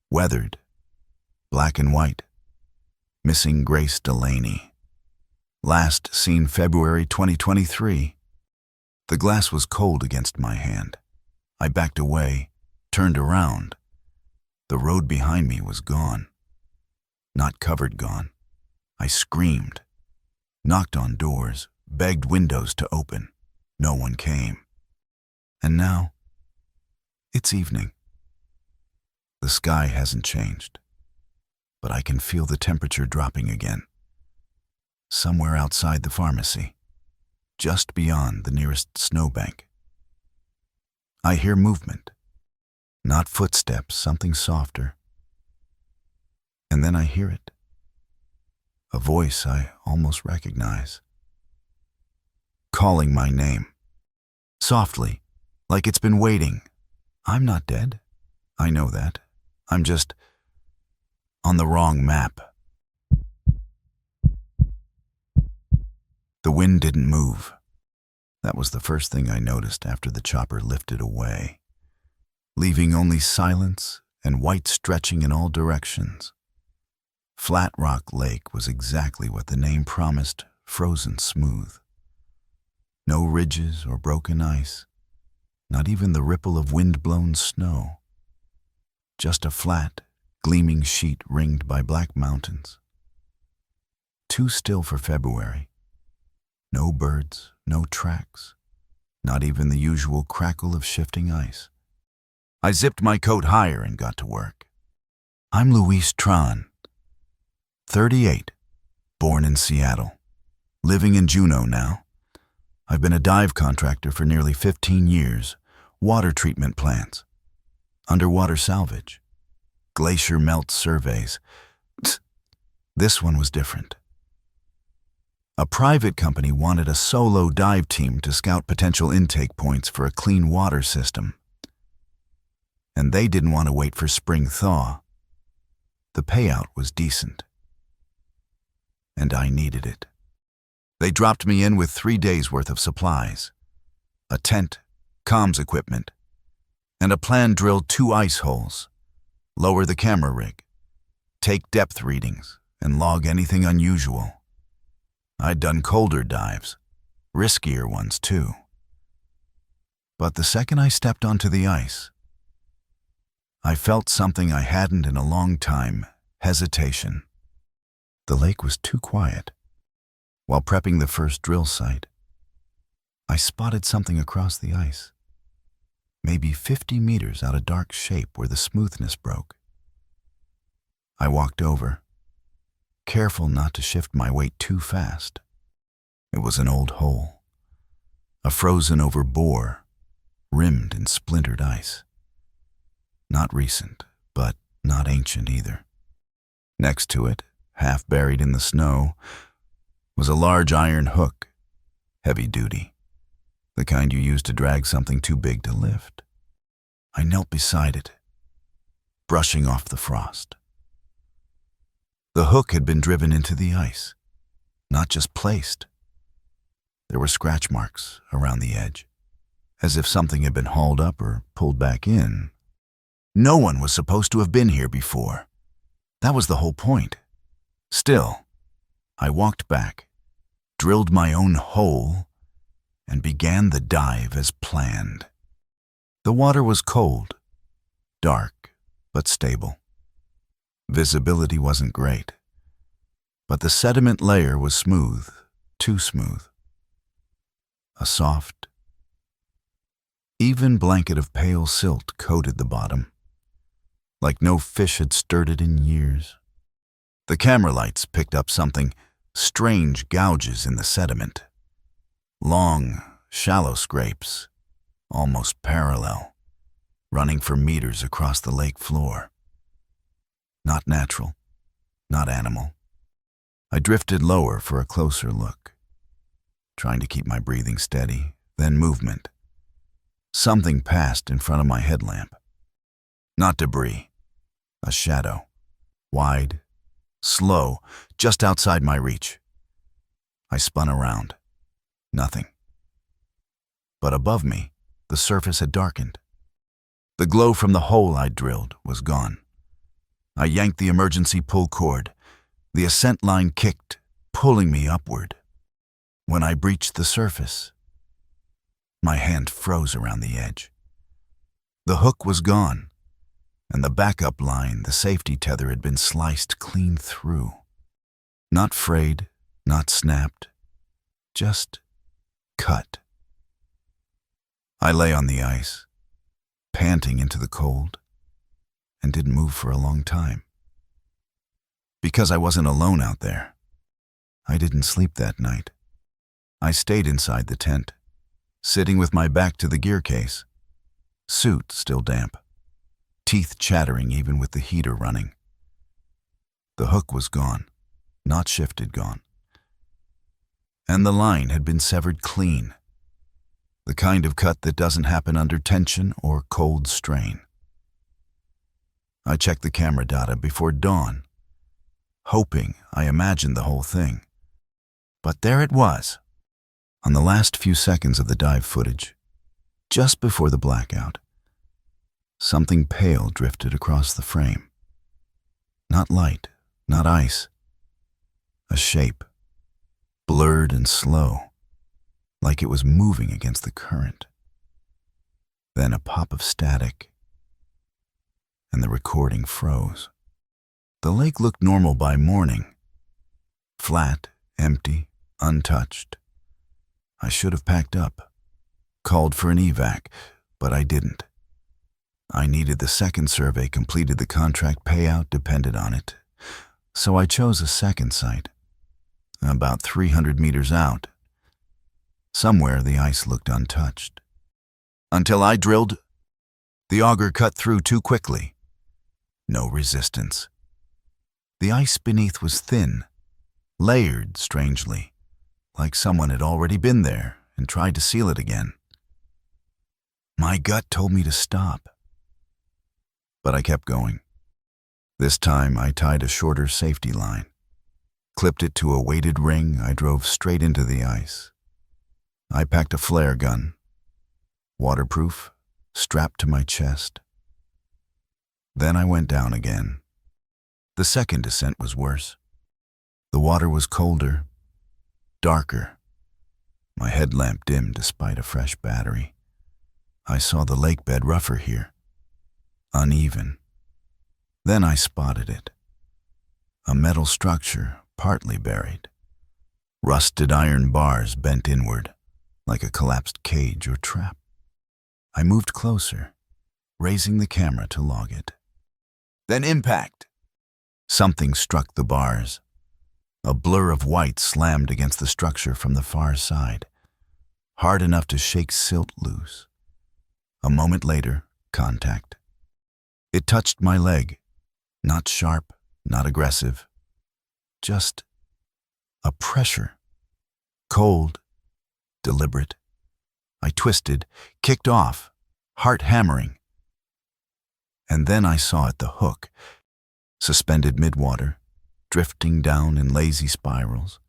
Weathered, black and white, missing Grace Delaney. Last seen February 2023. The glass was cold against my hand. I backed away, turned around. The road behind me was gone. Not covered gone. I screamed, knocked on doors, begged windows to open. No one came. And now, it's evening. The sky hasn't changed, but I can feel the temperature dropping again. Somewhere outside the pharmacy, just beyond the nearest snowbank. I hear movement, not footsteps, something softer. And then I hear it. A voice I almost recognize. Calling my name. Softly, like it's been waiting. I'm not dead. I know that. I'm just on the wrong map. The wind didn't move. That was the first thing I noticed after the chopper lifted away, leaving only silence and white stretching in all directions. Flat Rock Lake was exactly what the name promised, frozen smooth. No ridges or broken ice, not even the ripple of wind-blown snow. Just a flat, gleaming sheet ringed by black mountains. Too still for February. No birds, no tracks, not even the usual crackle of shifting ice. I zipped my coat higher and got to work. I'm Luis Tran, 38, born in Seattle, living in Juneau now. I've been a dive contractor for nearly 15 years, water treatment plants, underwater salvage, glacier melt surveys. This one was different. A private company wanted a solo dive team to scout potential intake points for a clean water system. And they didn't want to wait for spring thaw. The payout was decent. And I needed it. They dropped me in with 3 days' worth of supplies, a tent, comms equipment, and a plan: drill 2 ice holes, lower the camera rig, take depth readings, and log anything unusual. I'd done colder dives, riskier ones too. But the second I stepped onto the ice, I felt something I hadn't in a long time: hesitation. The lake was too quiet. While prepping the first drill site, I spotted something across the ice, maybe 50 meters out a dark shape where the smoothness broke. I walked over, careful not to shift my weight too fast. It was an old hole, a frozen-over bore, rimmed in splintered ice. Not recent, but not ancient either. Next to it, half buried in the snow, was a large iron hook, heavy-duty, the kind you use to drag something too big to lift. I knelt beside it, brushing off the frost. The hook had been driven into the ice, not just placed. There were scratch marks around the edge, as if something had been hauled up or pulled back in. No one was supposed to have been here before. That was the whole point. Still, I walked back, drilled my own hole, and began the dive as planned. The water was cold, dark, but stable. Visibility wasn't great, but the sediment layer was smooth, too smooth. A soft, even blanket of pale silt coated the bottom, like no fish had stirred it in years. The camera lights picked up something: strange gouges in the sediment. Long, shallow scrapes, almost parallel, running for meters across the lake floor. Not natural, not animal. I drifted lower for a closer look, trying to keep my breathing steady, then movement. Something passed in front of my headlamp. Not debris, a shadow, wide, slow, just outside my reach. I spun around. Nothing. But above me, the surface had darkened. The glow from the hole I'd drilled was gone. I yanked the emergency pull cord. The ascent line kicked, pulling me upward. When I breached the surface, my hand froze around the edge. The hook was gone, and the backup line, the safety tether, had been sliced clean through. Not frayed, not snapped, just cut. I lay on the ice, panting into the cold, and didn't move for a long time. Because I wasn't alone out there, I didn't sleep that night. I stayed inside the tent, sitting with my back to the gear case, suit still damp, teeth chattering even with the heater running. The hook was gone, not shifted gone. And the line had been severed clean, the kind of cut that doesn't happen under tension or cold strain. I checked the camera data before dawn, hoping I imagined the whole thing. But there it was, on the last few seconds of the dive footage, just before the blackout. Something pale drifted across the frame. Not light, not ice. A shape, blurred and slow, like it was moving against the current. Then a pop of static, and the recording froze. The lake looked normal by morning. Flat, empty, untouched. I should have packed up, called for an evac, but I didn't. I needed the second survey completed. The contract payout depended on it. So I chose a second site, about 300 meters out. Somewhere the ice looked untouched. Until I drilled, the auger cut through too quickly. No resistance. The ice beneath was thin, layered strangely, like someone had already been there and tried to seal it again. My gut told me to stop, but I kept going. This time I tied a shorter safety line, clipped it to a weighted ring. I drove straight into the ice. I packed a flare gun, waterproof, strapped to my chest. Then I went down again. The second descent was worse. The water was colder, darker. My headlamp dimmed despite a fresh battery. I saw the lake bed rougher here, uneven. Then I spotted it. A metal structure, partly buried. Rusted iron bars bent inward, like a collapsed cage or trap. I moved closer, raising the camera to log it. Then impact! Something struck the bars. A blur of white slammed against the structure from the far side, hard enough to shake silt loose. A moment later, contact. It touched my leg, not sharp, not aggressive, just a pressure. Cold, deliberate. I twisted, kicked off, heart hammering. And then I saw it, the hook, suspended mid-water, drifting down in lazy spirals.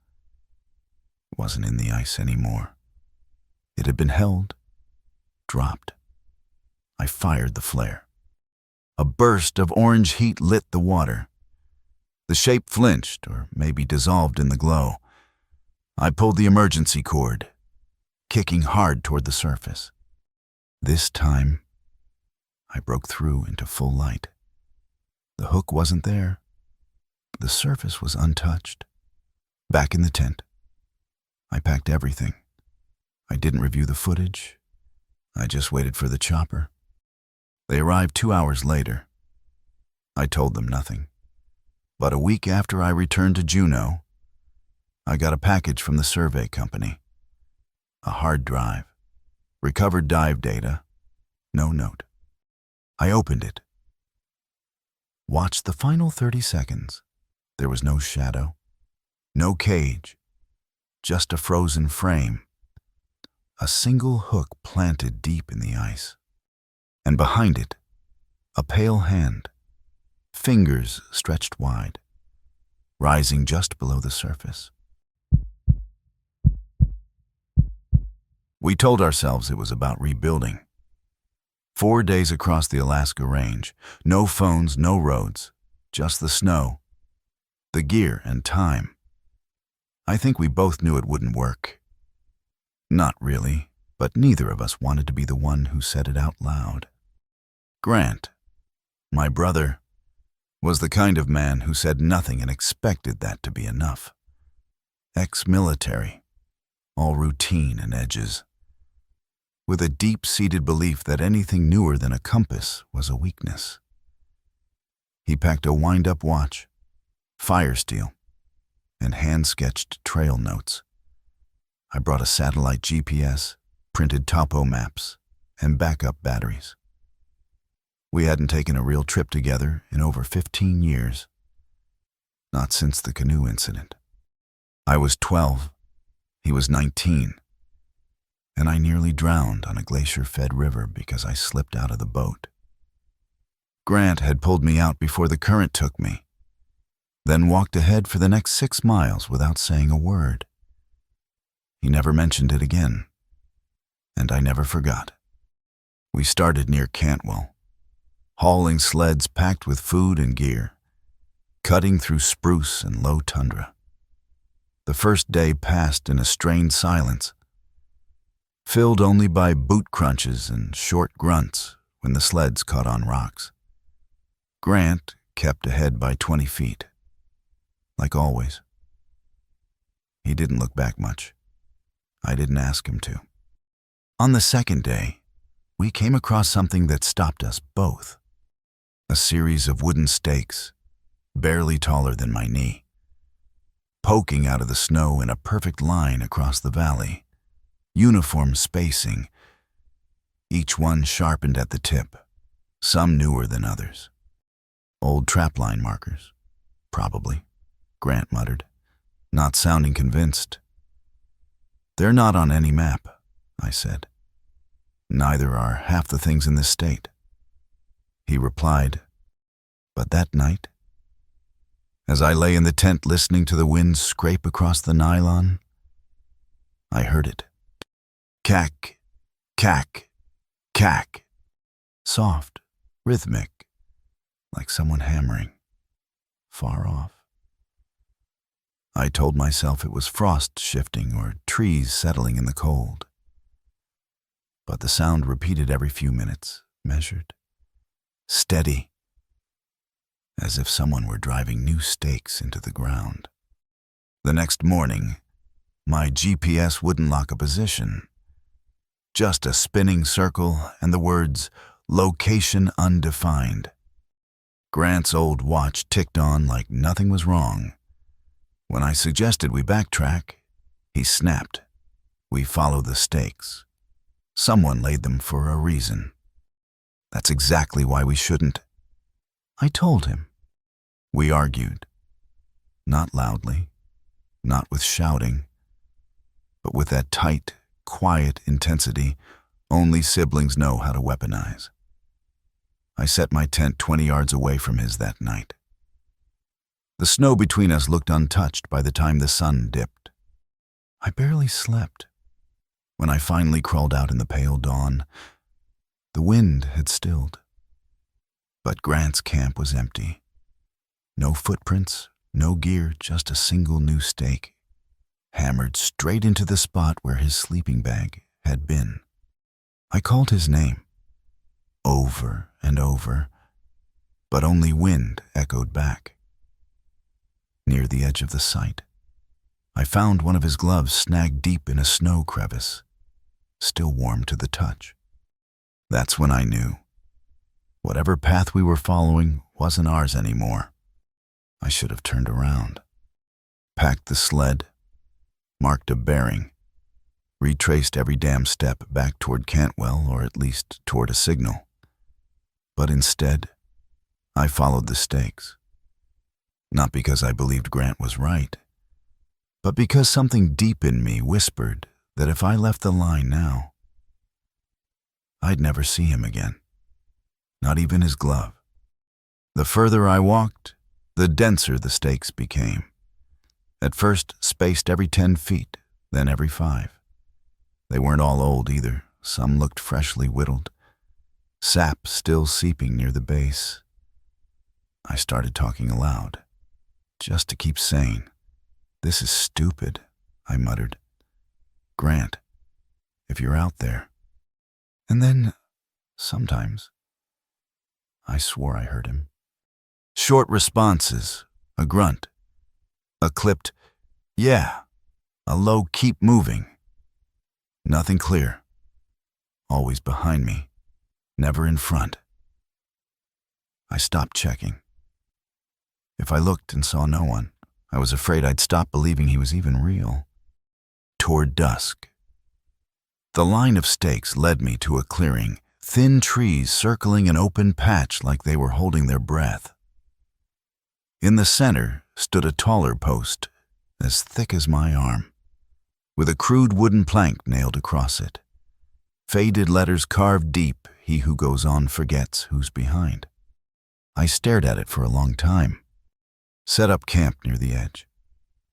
It wasn't in the ice anymore. It had been held, dropped. I fired the flare. A burst of orange heat lit the water. The shape flinched, or maybe dissolved in the glow. I pulled the emergency cord, kicking hard toward the surface. This time, I broke through into full light. The hook wasn't there. The surface was untouched. Back in the tent, I packed everything. I didn't review the footage. I just waited for the chopper. They arrived 2 hours later. I told them nothing. But a week after I returned to Juneau, I got a package from the survey company. A hard drive, recovered dive data, no note. I opened it. Watched the final 30 seconds. There was no shadow, no cage, just a frozen frame. A single hook planted deep in the ice. And behind it, a pale hand, fingers stretched wide, rising just below the surface. We told ourselves it was about rebuilding. 4 days across the Alaska range, no phones, no roads, just the snow, the gear, and time. I think we both knew it wouldn't work. Not really, but neither of us wanted to be the one who said it out loud. Grant, my brother, was the kind of man who said nothing and expected that to be enough. Ex-military, all routine and edges, with a deep-seated belief that anything newer than a compass was a weakness. He packed a wind-up watch, fire steel, and hand-sketched trail notes. I brought a satellite GPS, printed topo maps, and backup batteries. We hadn't taken a real trip together in over 15 years. Not since the canoe incident. I was 12, he was 19, and I nearly drowned on a glacier-fed river because I slipped out of the boat. Grant had pulled me out before the current took me, then walked ahead for the next 6 miles without saying a word. He never mentioned it again, and I never forgot. We started near Cantwell, hauling sleds packed with food and gear, cutting through spruce and low tundra. The first day passed in a strained silence, filled only by boot crunches and short grunts when the sleds caught on rocks. Grant kept ahead by 20 feet, like always. He didn't look back much. I didn't ask him to. On the second day, we came across something that stopped us both. A series of wooden stakes, barely taller than my knee, poking out of the snow in a perfect line across the valley, uniform spacing, each one sharpened at the tip, some newer than others. Old trapline markers, probably, Grant muttered, not sounding convinced. They're not on any map, I said. Neither are half the things in this state. He replied, but that night, as I lay in the tent listening to the wind scrape across the nylon, I heard it. Cack, cack, cack. Soft, rhythmic, like someone hammering, far off. I told myself it was frost shifting or trees settling in the cold. But the sound repeated every few minutes, measured, steady, as if someone were driving new stakes into the ground. The next morning, my GPS wouldn't lock a position. Just a spinning circle and the words, location undefined. Grant's old watch ticked on like nothing was wrong. When I suggested we backtrack, he snapped. We follow the stakes. Someone laid them for a reason. That's exactly why we shouldn't. I told him. We argued. Not loudly, not with shouting, but with that tight, quiet intensity only siblings know how to weaponize. I set my tent 20 yards away from his that night. The snow between us looked untouched by the time the sun dipped. I barely slept. When I finally crawled out in the pale dawn, the wind had stilled. But Grant's camp was empty. No footprints, no gear, just a single new stake, hammered straight into the spot where his sleeping bag had been. I called his name, over and over, but only wind echoed back. Near the edge of the site, I found one of his gloves snagged deep in a snow crevice, still warm to the touch. That's when I knew. Whatever path we were following wasn't ours anymore. I should have turned around, packed the sled, marked a bearing, retraced every damn step back toward Cantwell, or at least toward a signal. But instead, I followed the stakes. Not because I believed Grant was right, but because something deep in me whispered that if I left the line now, I'd never see him again, not even his glove. The further I walked, the denser the stakes became. At first spaced every 10 feet, then every 5. They weren't all old either. Some looked freshly whittled, sap still seeping near the base. I started talking aloud, just to keep sane. "This is stupid," I muttered. "Grant, if you're out there." And then, sometimes, I swore I heard him. Short responses, a grunt, a clipped, "Yeah," a low "keep moving." Nothing clear. Always behind me, never in front. I stopped checking. If I looked and saw no one, I was afraid I'd stop believing he was even real. Toward dusk. The line of stakes led me to a clearing, thin trees circling an open patch like they were holding their breath. In the center stood a taller post, as thick as my arm, with a crude wooden plank nailed across it. Faded letters carved deep, "He who goes on forgets who's behind." I stared at it for a long time, set up camp near the edge,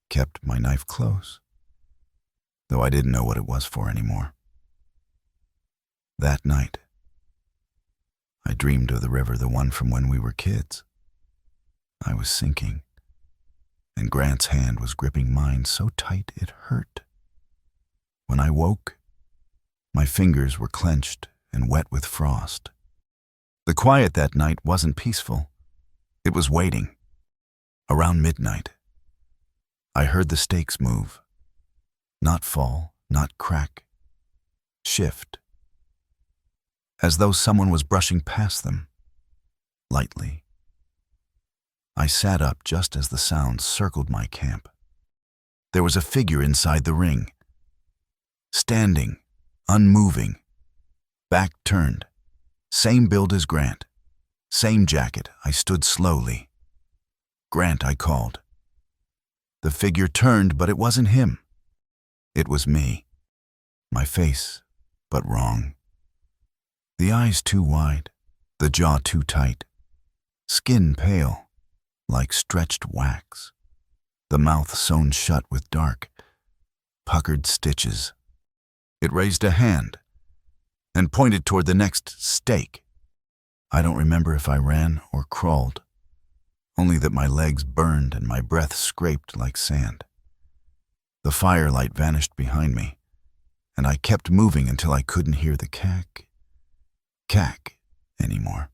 kept my knife close, though I didn't know what it was for anymore. That night, I dreamed of the river, the one from when we were kids. I was sinking, and Grant's hand was gripping mine so tight it hurt. When I woke, my fingers were clenched and wet with frost. The quiet that night wasn't peaceful. It was waiting. Around midnight, I heard the stakes move. Not fall, not crack. Shift. As though someone was brushing past them, lightly. I sat up just as the sound circled my camp. There was a figure inside the ring, standing, unmoving, back turned, same build as Grant, same jacket. I stood slowly. "Grant," I called. The figure turned, but it wasn't him. It was me. My face, but wrong. The eyes too wide, the jaw too tight, skin pale, like stretched wax, the mouth sewn shut with dark, puckered stitches. It raised a hand and pointed toward the next stake. I don't remember if I ran or crawled, only that my legs burned and my breath scraped like sand. The firelight vanished behind me, and I kept moving until I couldn't hear the cack anymore.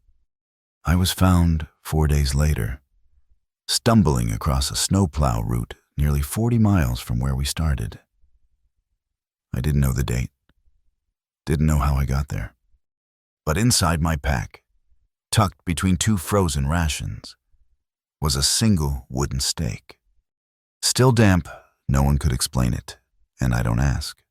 I was found 4 days later, stumbling across a snowplow route nearly 40 miles from where we started. I didn't know the date, didn't know how I got there. But inside my pack, tucked between 2 frozen rations, was a single wooden stake. Still damp, no one could explain it, and I don't ask.